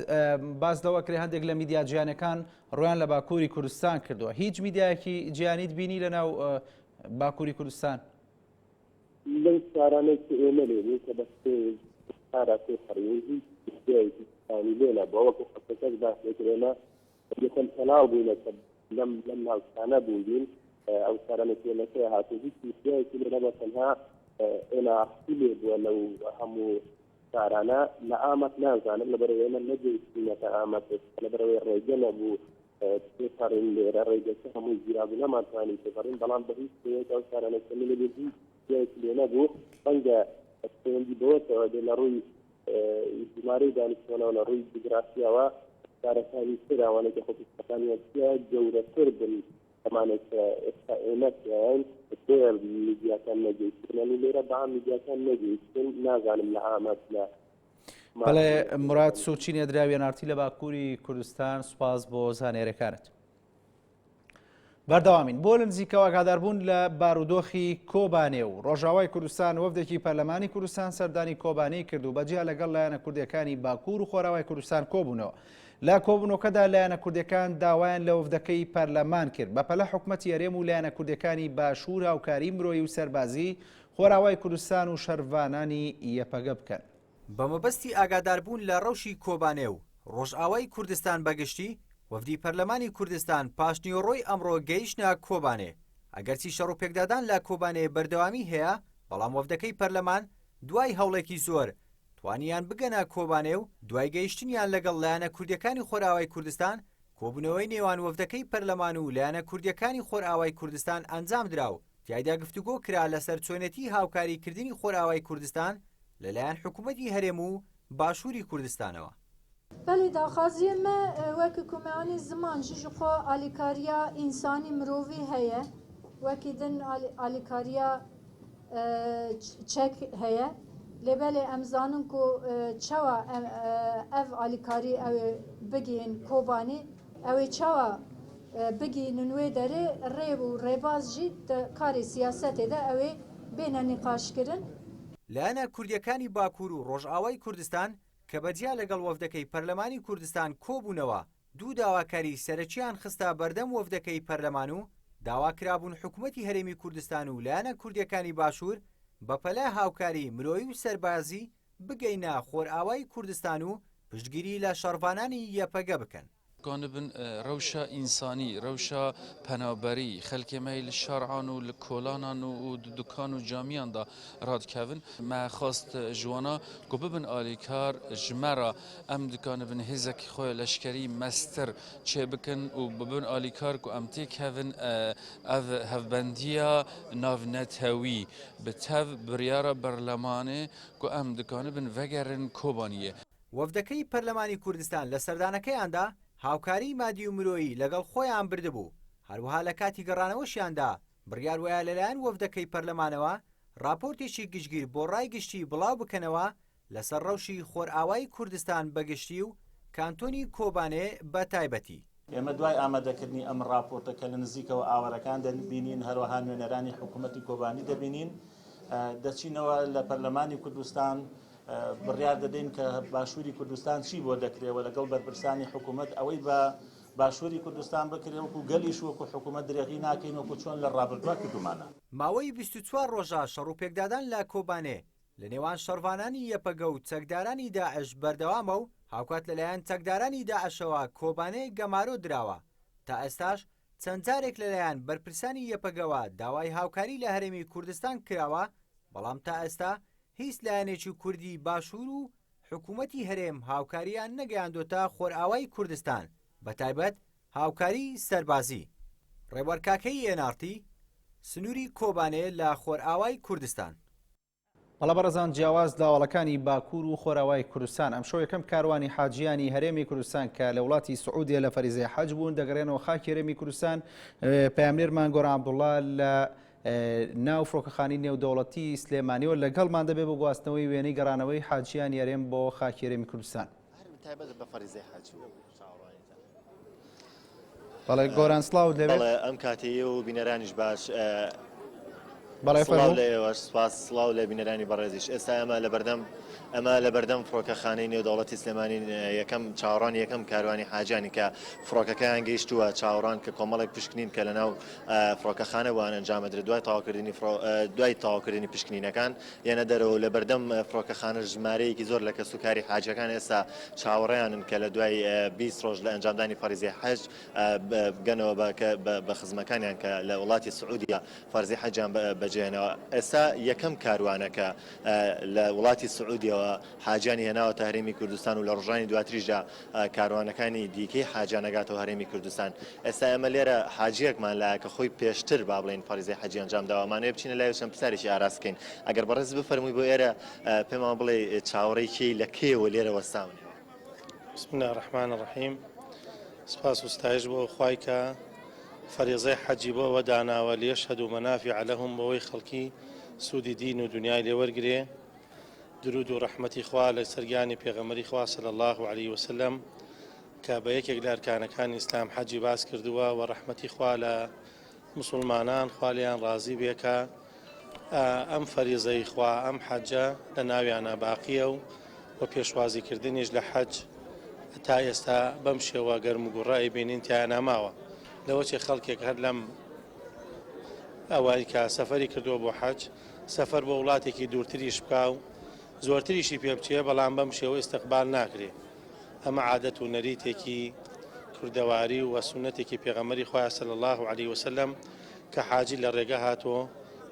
بازدەوە کرێ هەندێک لە میدیا جیهانەکان ڕۆیان لە باکووری کوردستان کردووە هیچ میدیایەکی جیهانیت بینی لەناو باکووری کوردستان؟ لەو شارانەی کە ئێمە لێنی کە بەستێ شارە پێخەڕی هیچ میدیایەکی لێنە بۆ ئەوەکو خەڵکەکەش باسێکرێنە یەکەم تەناو بووینە کە لەم ناوچانە بووین ئەو شارانە پێلەکەی هاتوو هیچ میدیایەکی لێنە بە تەنها ئێناحتی لێ بووە لەو هەموو شارانە لە ئامەت نازانم لەبەرەوەی ئێمە نەگەیشتینەتە ئامەت لەبەرەوەی ڕێگە نەبوو پێپەڕین لێرە ڕێگەکە هەموو گیرابوو نەماتوانین پێپەڕین بەڵام بە هیچ شێوەیەک ئەو شارانەکە لێ هیچ لێ نەبوو بەنگە پەیوەندی بەوەتەوە دێ لە ڕووی ژمارەی دانیشتوانەوە لە ڕووی جوگرافیاوە شارەکانی تراوانێکە خۆپیشتەکانیەتە گەورەتر بن ئەمانێک ئێستا ئێمەیان پێ میدیاکان نەگەیشتنەوە لێرە بەعام میدیاکان نەگەیشتن نازانم لە ئامەت لە بەڵێ مراد سوچینە دراویە نارتی لە باکووری کوردستان سوپاس بۆ زانێرەکانت. بەردەوامین بۆ لە نزیکەوە ئاگاداربوون لە بارودۆخی کۆبانێ و ڕۆژاوای کوردستان وەفدێکی پەرلەمانی کوردستان سەردانی کۆبانەی کرد و بەجیا لەگەڵ لایەنە کوردیەکانی باکوور و خۆراوای کوردستان کۆبوونەوە. لە کۆبوونەکەدا لایەنە کوردیەکان داوایان لە وەفدەکەی پەرلەمان کرد بەپەلە حکوومەتی هەرێم و لایەنە کوردیەکانی باشوور هاوکاری مرۆیی و سەربازی خۆراوای کوردستان و شەروانانی یەپەگە بکەن. بەمەبەستی ئاگاداربوون لە ڕەوشی کۆبانێ و ڕۆژئاوای کوردستان بەگشتی وەفدی پەرلەمانی کوردستان پاشنیوەڕۆی ئەمڕۆ گەیشتە کۆبانێ ئەگەرچی شەڕ و پێکدادان لە کۆبانێ بەردەوامی هەیە بەڵام وەفدەکەی پەرلەمان دوای هەوڵێکی زۆر توانیان بگەنە کۆبانێ و دوای گەیشتنیان لەگەڵ لایەنە کوردیەکانی خۆراوای کوردستان کۆبوونەوەی نێوان وەفدەکەی پەرلەمان و لایەنە کوردیەکانی خۆراوای کوردستان ئەنجام درا و تیایدا گفتوگۆ کرا لەسەر چۆنێتی هاوکاریکردنی خۆراوای کوردستان لەلایەن حکوومەتی هەرێم و باشووری کوردستانەوە. بەڵێ داخوازیێمە وەکو کومەوانی زمان ژخۆ ئالیکاریە ئینسانی مرۆڤی هەیە وەکی دن ئالیکاریە چەک هەیە لێبەلێ ئەمزانن و چاوە ئەڤ ئالیکاری ئەوێ بگین کۆبانی ئەوێ چاوە بگین نوێ دەرێ ڕێب و ڕێباز ژی کاری سیاسەتێدا ئەوێ بێنە نیقاشکردن. لایەنە کوردیەکانی باکوور و ڕۆژئاوای کوردستان کە بەجیا لەگەڵ وەفدەکەی پەرلەمانی کوردستان کۆبوونەوە دوو داواکاری سەرەکییان خستە بەردەم وەفدەکەی پەرلەمان و داواکرابوون حکوومەتی هەرێمی کوردستان و لایەنە کوردیەکانی باشوور بەپەلە هاوکاری مرۆیی و سەربازی بگەینە خۆرئاوای کوردستان و پشتگیری لە شەڕڤانانی یەپەگە بکەن. گانبن روشا انسانی روشا پنابری خلک میل شارعان و لکولانان و دکان و جامیان دا راد کردن ما خواست جوانا کو ببن آلیکار جمرا ام دکانبن هزک خوی لشکری مستر چه بکن و ببن آلیکار کو ام تی کردن اف هفبندیا نافنت هوی بتاف بریارا برلمانه کو ام دکانبن وگرن کوبانیه. وەفدەکەی پەرلەمانی کوردستان لە سەردانەکەیاندا هاوکاری مادی و مرۆیی لەگەڵ خۆیان بردبوو. هەروەها لە کاتی گەڕانەوەشیاندا بڕیار وایە لەلایەن وەفدەکەی پەرلەمانەوە راپۆرتێکی گشتگیر بۆ ڕای گشتی بڵاو بکەنەوە لەسەر ڕەوشی خۆرئاوای کوردستان بەگشتی و کانتۆنی کۆبانێ بە تایبەتی. ئێمە دوای ئامادەکردنی ئەم راپۆرتەکە لە نزیکەوە ئاوەرەکان دەبینین هەروەها نوێنەرانی حکوومەتی کۆبانی دەبینین دەچینەوە لە پەرلەمانی کوردستان بڕیار دەدەین کە باشووری کوردستان چی بۆ دەکرێەوە لەگەڵ بەرپرسانی حکوومەت ئەوەی بە باشووری کوردستان بکرێ وەکو گەلیش وەکو حکوومەت درێغی ناکەین وەکو چۆن لە ڕابردووە کردومانە. ماوەی 24 ڕۆژە شەڕ و پێکدادان لە کۆبانێ لە نێوان شەڕڤانانی یەپەگە و چەکدارانی داعش بەردەوامە و هاوکات لەلایەن چەکدارانی داعشەوە کۆبانێ گەمارۆ دراوە. تا ئێستاش چەند جارێک لەلایەن بەرپرسانی یەپەگەوە داوای هاوکاری لە هەرێمی کوردستان کراوە بەڵام تا ئێستا هیچ لایەنێکی کوردی باشوور و حکوومەتی هەرێم هاوکاریان نەگەیاندۆتە خۆرئاوای کوردستان بە تایبەت هاوکاری سەربازی. ڕێوەرکاکەی ئێنارتی سنووری کۆبانێ لە خۆرئاوای کوردستان. بەڵە بەڕێزان جیاواز داوەڵەکانی باکوور و خۆراوای کوردستان ئەمشەو یەکەم کاروانی حاجیانی هەرێمی کوردستان کە لە وڵاتی سعودیە لە فەریزەی حەج بوون دەگەڕێنەوە خاکی هەرێمی کوردستان. پەیامنێرمان گۆران عەبدوڵڵا لە ناو فڕۆکەخانەی نێودەوڵەتی سلێمانیەوە لەگەڵمان دەبێت بۆ گواستنەوەی وێنەی گەڕانەوەی حاجیانی هەرێم بۆ خاکی هەرێمی کوردستان. بەڵێ گۆران سڵاو دەبێت ئەم کاتەیە و بینەرانیش باش بەڵێ لە ئێوەش سپاس سڵاو لە بینەرانی بەڕێزیش. ئێستا ئەمە لە بەردەم فڕۆکەخانەی نێودەوڵەتی سلێمانی یەکەم چاوەڕانی یەکەم کاروانی حاجانی کە فڕۆکەکەیان گەیشتووە چاوەڕان کە کۆمەڵێک پشکنین کە لەناو فڕۆکەخانەوەوان ئەنجامەدرێت دوای تاواکردنی پشکنینەکان یەنە دەرەوە لە بەردەم فڕۆکەخانە ژمارەیەکی زۆر لە کەسوکاری حاجەکان ئێستا چاوەڕێیانن کە لە دوای 20 ڕۆژ لە ئەنجامدانی فەریزەی حەج بگەنەوە بە خزمەکانیان کە لە وڵاتی سعودیا فەرزەی حەجیان بەجێنەوە. ئێستا یەکەم کاروانەکە لە وڵاتی سعودیەوە حاجانی هێناوە تا هەرێمی کوردستان و لە ڕۆژانی دواتریشدا کاروانەکانی دیکەی حاجانەگاتەوە هەرێمی کوردستان. ئێستا ئەمە لێرە حاجیەکمان لایە کە خۆی پێشتر با بڵێن فەریزەی حەجی ئەنجام داوامانەیە بچینە لای چەند پرسیارێکی ئاراست بکەین. ئەگەر بەڕێز بفەرمووی بۆ ئێرە پێمان بڵێ چاوەڕێی لە کێوە لێرە وەستاونێ. بسم الله الرحمن الرحیم. سپاس و ستایش بۆ خوای کە فەریزەی حەجی بۆەوە داناوە لیەشهەدوا مەنافیع لەهم بەوەی خەڵکی سوودی دین و دنیای لێوەرگرێ. درود و ڕەحمەتی خوا لە سەرگیانی پێغەمبەری خوا صلی الله علیه وسلم کە بە یەکێک لە ئەرکانەکانی ئیسلام حەجی باس کردووە و ڕەحمەتی خوا لە مسلمانان خوا لێیان ڕازی بێ کە ئەم فەریزەی خوا ئەم حەجە لە ناویانە باقیە و پێشوازیکردنیش لە حەج تا ئێستا بەم شێوە گەرم و گوڕایی بینین تیان ناماوە. لەوە چێ خەڵکێک هەر لەم ئەوەی کە سەفەری کردووە بۆ حەج سەفەر بۆ وڵاتێکی دوورتریش بکا و زۆرتریشی پێ بچێ بەڵام بەم شێوە ئیستقبال ناکرێ. ئەمە عادەت و نەریتێکی کوردەواری و سونەتێکی پێغەمبەری خوا صلی الله علیه وسلم کە حاجی لە ڕێگە هاتووە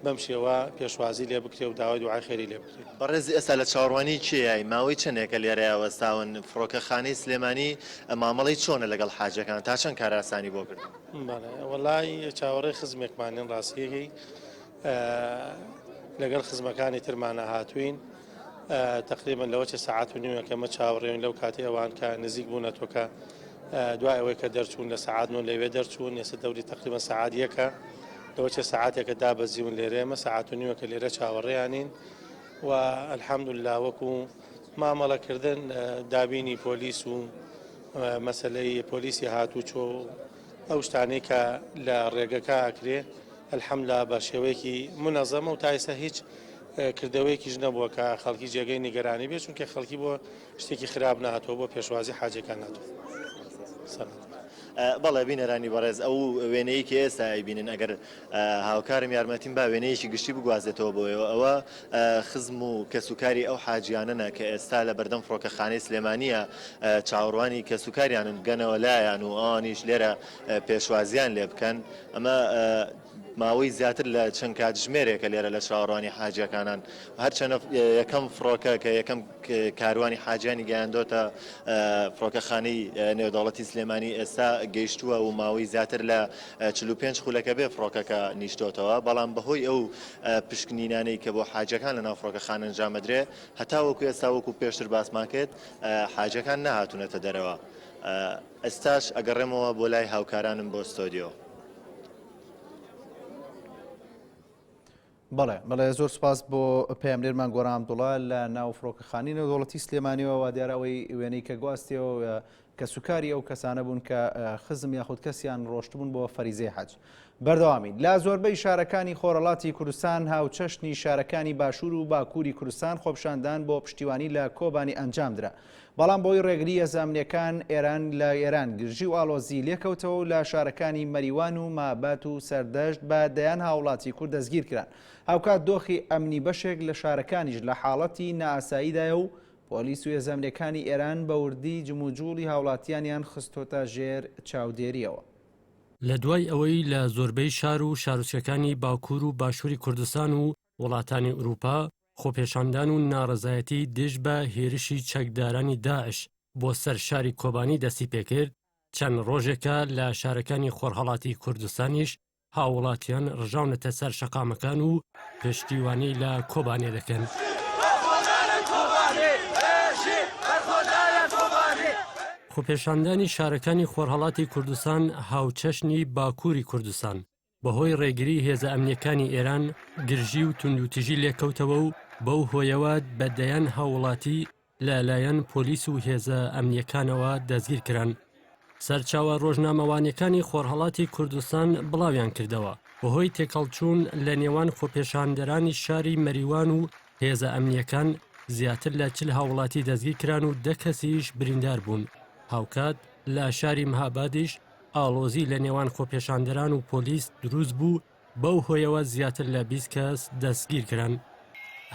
بەم شێوە پێشوازی لێ بکرێ و داوای دوعای خێری لێ بکرێ. بەڕێزی ئێستا لە چاوەڕوانی کێیای ماوەی چەندێکە لێرەیە وەستاون فڕۆکەخانەی سلێمانی مامەڵەی چۆنە لەگەڵ حاجەکان تا چەند کاراسانی بۆ کرد؟ وەڵای چاوەڕێی خزمێکمانین ڕاستیەکەی لەگەڵ خزمەکانی ترمانە هاتوین تقریبا لەوە چه ساعات و نیمە کەمە چاوەڕێین لەو کاتی ئەوان کە نزیک بوونەتۆکە دوای ئەوەی کە دەرچوون لە ساعات و لەوێ دەرچوون ێستا دەوری تقریبا ساعات یەکە لەوە چه ساعاتێکە دابەزیون لێرە ئێمە ساعات و نیمە کە لێرە چاوەڕێیانین و الحەمدوللا وەکو مامەڵەکردن دابینی پۆلیس و مەسەلەی پۆلیسی هاتوچۆ ئەو شتانەی کە لە ڕێگەکە ئەکرێ الحەمدوللا بە شێوەیەکی منەظەمە و تا ئێستا هیچ کردەوەیەکیش نەبووە کە خەڵکی جێگەی نیگەرانی بێت چونکە خەڵکی بۆ شتێکی خراپ نهاتەوە بۆ پێشوازی حاجەکان ناتوە. بەڵێ بینەرانی بەڕێز ئەو وێنەیەکی ئێستا ئەیبینن ئەگەر هاوکارم یارمەتیم با وێنەیەکی گشتی بگوازێتەوە بۆیەوە ئەوە خزم و کەسوکاری ئەو حاجیانەنە کە ئێستا لە بەردەم فڕۆکەخانەی سلێمانیە چاوەڕوانی کەسوکاریانن بگەنەوە لایەن و ئەوانیش لێرە پێشوازیان لێ بکەن ئەمە ماوەی زیاتر لە چەند کاتژمێرێکە لێرە لە چاوەڕوانی حاجەکانان هەرچەنە یەکەم فڕۆکە کە یەکەم کاروانی حاجانی گەیاندۆتە فڕۆکەخانەی نێودەوڵەتی سلێمانی ئێستا گەیشتووە و ماوەی زیاتر لە 45 خولەکە بێ فڕۆکەکە نیشتۆتەوە بەڵام بەهۆی ئەو پشکنینانەی کە بۆ حاجەکان لە ناو فڕۆکەخانە ئەنجامەدرێ هەتا وەکو ئێستا وەکو پێشتر باسمان کرد حاجەکان نەهاتوونەتە دەرەوە ئێستاش ئەگەڕێمەوە بۆ لای هاوکارانم بۆ ستۆدیۆ. بەڵێ زۆر سپاس بۆ پەیامنێرمان گۆران عەبدوڵڵا لە ناو فڕۆکەخانەی نێودەوڵەتی سلێمانیەوە وا دیارە ئەوەی وێنەی کە گواستیەوە کە سوکاری ئەو کەسانە بوون کە خزم یاخود کەسیان ڕۆشتبوون بۆ فەریزەی حەج. بەردەوامین لا زۆربەی شارەکانی خۆرەڵاتی کوردستان هاوچەشنی شارەکانی باشوور و باکووری کوردستان خۆپشاندان بۆ پشتیوانی لە کۆبانی ئەنجامدرا. بەڵام بۆی ڕێگری هێزانامنیەکان ئێران لە ئێران گرژی و ئاڵۆزی لێکەوتەوە و لە شارەکانی مەریوان و مابات و سەردەشت بە دەیان هاوڵاتی کورد دەستگیر کران. هاوکات دۆخی ئەمنی بەشێک لە شارەکانیش لە حاڵەتی نائاساییدایە و پۆلیس و هێزانامنیەکانی ئێران بە وردی جموجوڵی هاوڵاتیانیان خستۆتە ژێر چاودێریەوە. لە دوای ئەوەی لە زۆربەی شار و شارۆچکەکانی باکوور و باشووری کوردستان و وڵاتانی ئوروپا خۆپێشاندان و ناڕزایەتی دژ بە هێرشی چەکدارانی داعش بۆ سەر شاری کۆبانی دەستی پێکرد چەند ڕۆژێکە لە شارەکانی خۆرهەڵاتی کوردستانیش هاوڵاتیان ڕژاونەتە سەر شەقامەکان و پشتیوانی لە کۆبانێ دەکەن. خۆپێشاندانی شارەکانی خۆرهەڵاتی کوردستان هاوچەشنی باکووری کوردستان بەهۆی ڕێگری هێزە ئەمنیەکانی ئێران گرژی و توندوتیژی لێکەوتەوە و بەو هۆیەوە بەدەیان هاوڵاتی لەلایەن پۆلیس و هێزە ئەمنیەکانەوە دەستگیر کران. سەرچاوە ڕۆژنامەوانیەکانی خۆرهەڵاتی کوردستان بڵاویان کردەوە بەهۆی تێکەڵچوون لە نێوان خۆپێشاندەرانی شاری مەریوان و هێزە ئەمنیەکان زیاتر لە 40 هاوڵاتی دەستگیر کران و 10 کەسیش بریندار بوون. هاوکات لە شاری مەهابادیش ئاڵۆزی لە نێوان خۆپێشاندەران و پۆلیس دروست بوو بەو هۆیەوە زیاتر لە 20 کەس دەستگیر کران.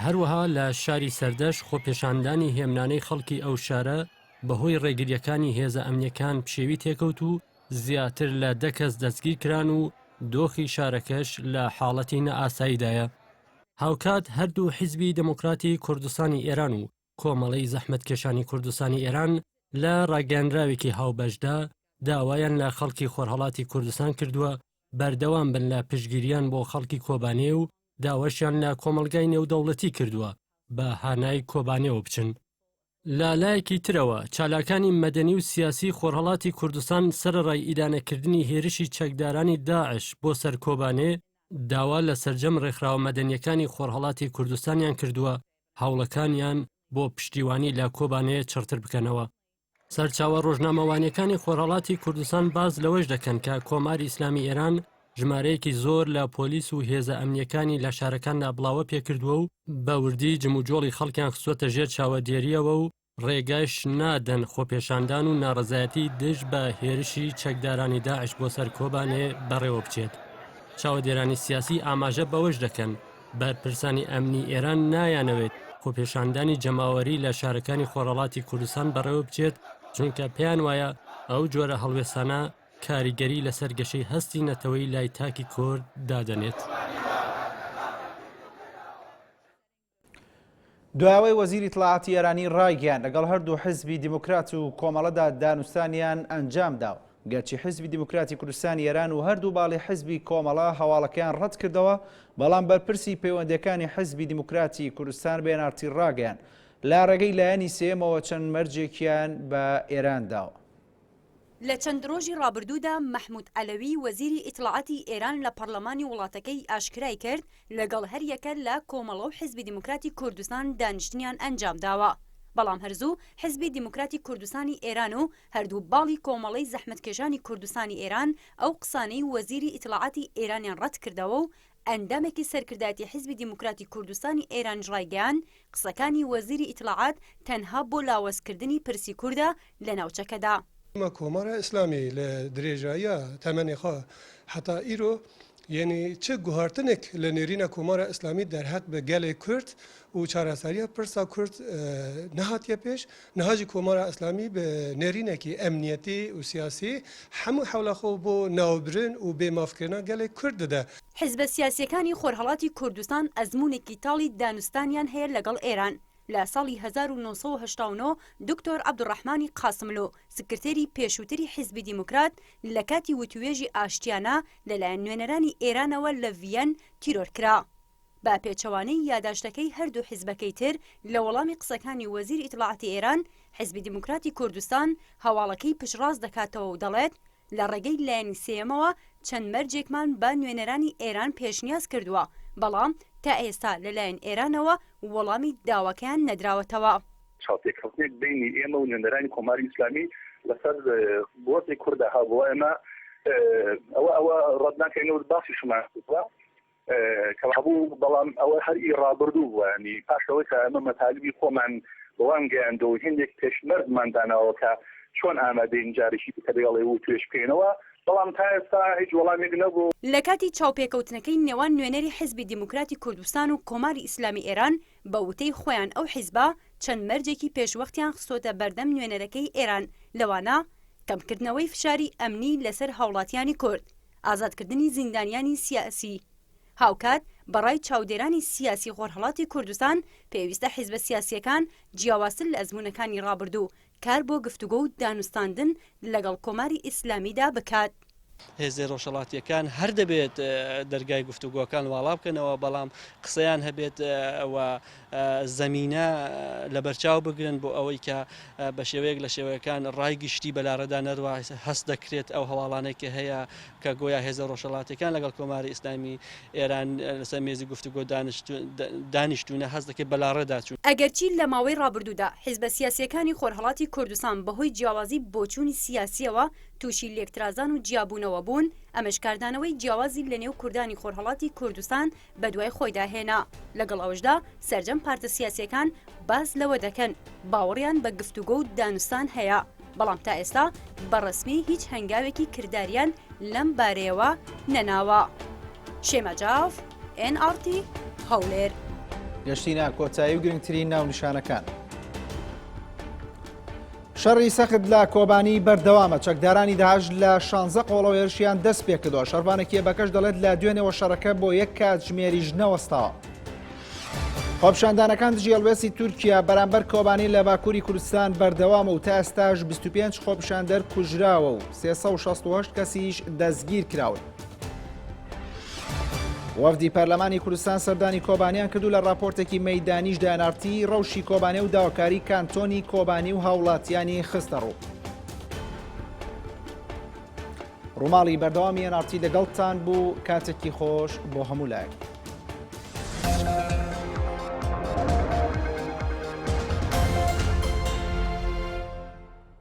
هەروەها لە شاری سەردەش خۆپێشاندانی هێمنانەی خەڵکی ئەو شارە بەهۆی ڕێگریەکانی هێزە ئەمنیەکان پشێوی تێکەوت و زیاتر لە 10 کەس دەستگیر کران و دۆخی شارەکەش لە حاڵەتی نەئاساییدایە. هاوکات هەردوو حیزبی دموکراتی کوردستانی ئێران و کۆمەڵەی زەحمەتکێشانی کوردستانی ئێران لە ڕاگەیاندراوێکی هاوبەشدا داوایان لە خەڵکی خۆرهەڵاتی کوردستان کردووە بەردەوام بن لە پشتگیریان بۆ خەڵکی کۆبانێ و داوەشیان لە کۆمەلگای نێودەوڵەتی کردووە بە هانای کۆبانێەوە بچن. لە لایەکی ترەوە چالاکانی مەدەنی و سیاسی خۆرهەڵاتی کوردستان سەرڕای ئیدانەکردنی هێرشی چەکدارانی داعش بۆ سەر کۆبانێ داوا لە سەرجەم ڕێکخراوە مەدەنیەکانی خۆرهەڵاتی کوردستانیان کردووە هەوڵەکانیان بۆ پشتیوانی لە کۆبانەیە چڕتر بکەنەوە. سەرچاوە ڕۆژنامەوانیەکانی خۆرهەڵاتی کوردستان باز لەوەش دەکەن کە کۆماری ئیسلامی ئێران ژمارەیەکی زۆر لە پۆلیس و هێزە ئەمنیەکانی لە شارەکاندا بڵاوە پێکردووە و بە وردی جموجۆڵی خەڵکیان خستووەتە ژێر چاوەدێریەوە و ڕێگایش نادەن خۆپێشاندان و ناڕزایەتی دژ بە هێرشی چەکدارانی داعش بۆ سەر کۆبانێ بەڕێوە بچێت. چاوەدێرانی سیاسی ئاماژە بەوەش دەکەن بەرپرسانی ئەمنی ئێران نایانەوێت خۆپێشاندانی جەماوەری لە شارەکانی خۆرهەڵاتی کوردستان بەڕێوە بچێت چونکە پێیان وایە ئەو جۆرە هەڵوێستانە کاریگەری لەسەر گەشەی هەستی نەتەوەی لای تاکی کورد دادەنێت. دواوەی وەزیری اطلاعاتی ئێرانی ڕایگەیاند لەگەڵ هەردوو حیزبی دیموکرات و کۆمەڵەدا دانوستانیان ئەنجامداوە. گەرچی حیزبی دیموکراتی کوردستانی ئێران و هەردوو باڵی حیزبی کۆمەڵە هەواڵەکەیان ڕەت کردەوە بەڵام بەرپرسی پەیوەندیەکانی حیزبی دیموکراتی کوردستان بێنارتی ڕاگەیاند لا ڕێگەی لایەنی سێمەوە چەند مەرجێکیان بە ئێران داوە. لە چەند ڕۆژی ڕابردوودا مەحموود عەلەوی وەزیری ئیطلاعاتی ئێران لە پەرلەمانی وڵاتەکەی ئاشکرای کرد لەگەڵ هەر یەکە لە کۆمەڵە و حیزبی دیموکراتی کوردستان دانیشتنیان ئەنجام داوە. بەڵام هەرزوو حیزبی دیموکراتی کوردستانی ئێران و هەردوو باڵی کۆمەڵەی زەحمەتکێشانی کوردستانی ئێران ئەو قسانەی وەزیری ئیطلاعاتی ئێرانیان ڕەت کردەوە و ئەندامێکی سەرکردایەتی حیزبی دیموکراتی کوردستانی ئێران ڕایگەیاند قسەکانی وەزیری ئیطلاعات تەنها بۆ لاوەزکردنی پرسی کووردە لە ناوچەکەدا. کۆمارە ئیسلامی لە درێژاییە تەمەنیخوا حتا ئیرۆ یعنی چه گوهارتنێک لە نێرینە کۆمارە ئیسلامی دەرهات بە گەلێ کورد و چارەسەریە پرسا کورد نەهاتیە پێش نەهاجی کۆمارە ئیسلامی بە نێرینێکی ئەمنیەتی و سیاسی هەموو حولەخۆ بۆ ناوبرن و بێمافکردنا گەلێ کورد دەدا. حیزبە سیاسیەکانی خۆرهەڵاتی کوردستان ئەزمونێکی تاڵی دانوستانیان هەیە لەگەڵ ئێران. لە ساڵی 1970 دکتۆر عەبدوڕەحمانی قاسملۆ سکرتێری پێشووتری حیزبی دیموکرات لە کاتی وتوێژی ئاشتیانە لەلایەن نوێنەرانی ئێرانەوە لە ڤیەن تیرۆرکرا. با پێچەوانەی یاداشتەکەی هەردوو حیزبەکەی تر لە وەڵامی قسەکانی وەزیر ئیتلاعاتی ئێران حیزبی دیموکراتی کوردستان هەواڵەکەی پشتڕاست دەکاتەوە و دەڵێت لە ڕێگەی لایەنی سێمەوە چەند مەرجێکمان بە نوێنەرانی ئێران پێشنیاز کردووە بەڵام تا ئێستا لەلایەن ئێرانەوە وەڵامی داواکەیان نەدراوەتەوە. چاوپێککەوتنێک بینی ئێمە و نوێنەرانی کۆماری ئیسلامی لەسەر بۆتی کوردە هەبووە ئێمە ئەوە ڕەتناکەینەوە باسی شمان کە هەبوو بەڵام ئەوە هەری ڕابردوو بووە ینی پاشەوەی کە ئەمە مەتالبی خۆمان بەوان گەیاندەوە هێندێک پێشمەردماندانەوە کە چۆن ئامادەین جارێکی کە دەگەڵێ و توێش بکەینەوە بەڵام تا ئێستا هیچ وەڵامێک نەبوو. لە کاتی چاوپێکەوتنەکەی نێوان نوێنەری حیزبی دیموکراتی کوردستان و کۆماری ئیسلامی ئێران بە وتەی خۆیان ئەو حیزبە چەند مەرجێکی پێشوەختیان خستۆتە بەردەم نوێنەرەکەی ئێران لەوانە کەمکردنەوەی فشاری ئەمنی لەسەر هاوڵاتیانی کورد، ئازادکردنی زیندانیانی سیاسی. هاوکات بەڕای چاودێرانی سیاسی خۆرهەڵاتی کوردستان پێویستە حیزبە سیاسیەکان جیاوازتر لە ئەزمونەکانی ڕابردوو کار بۆ گفتوگۆ و دانوستاندن لەگەڵ کۆماری ئیسلامیدا بکات. هێزی ڕۆژهەڵاتیەکان هەر دەبێت دەرگای گفتوگۆکان واڵا بکەنەوە بەڵام قسەیان هەبێت ئەوە زەمینە لە بەرچاو بگرن بۆ ئەوەی کە بە شێوەیەک لە شێوەیەکان ڕای گشتی بەلارەدا نەڕوا هەست دەکرێت ئەو هەواڵانێکی هەیە کە گۆیا هێزە ڕۆژهەڵاتیەکان لەگەڵ کۆماری ئیسلامی ئێران لەسەر مێزی گفتوگۆ دانیشتوونە هەست دەکرێت بەلارەدا چوون. ئەگەرچی لە ماوەی ڕابردوودا حیزبە سیاسیەکانی خۆرهەڵاتی کوردستان بەهۆی جیاوازی بۆچوونی سیاسیەوە تووشی لێکترازان و جیابوونەوە بوون، ئەمەش کاردانەوەی جیاوازی لە نێو کوردانی خۆرهەڵاتی کوردستان بە دوای خۆیدا هێنا. لەگەڵ ئەوەشدا سەرجەم پارتە سیاسیەکان باز لەوە دەکەن باوەڕیان بە گفتوگۆ و دانوستان هەیە بەڵام تا ئێستا بەڕسمی هیچ هەنگاوێکی کرداریان لەم بارەیەوە نەناوە. شێمە جاف NRT هەولێر. گەشتینە کۆتایی و گرنگترین ناونیشانەکان. شەڕی سەخت لە کۆبانی بەردەوامە. چەکدارانی داعش لە 16 قۆڵەوێرشیان دەست پێ کردووە. شەڕبانێکی بەکەش دەڵێت لە دوێنێەوە شەڕەکە بۆ یەک کاتژمێریش نەوەستاوە. خۆپیشاندانەکان دژی هەڵوێستی تورکیا بەرامبەر کۆبانی لە باکووری کوردستان بەردەوامە و تا ئێستاش 25 خۆپیشاندەر کوژراوە و 368 کەسیش دەستگیر کراون. وەفدی پەرلەمانی کوردستان سەردانی کۆبانیان کردو لە راپۆرتێکی مەیدانیش دانارتی ڕەوشی کۆبانێ و داواکاری کانتۆنی کۆبانی و هاوڵاتیانی خستە ڕوو. ڕووماڵی بەردەوامی NRT لەگەڵتان بوو، کاتێکی خۆش بۆ هەموو لایەک.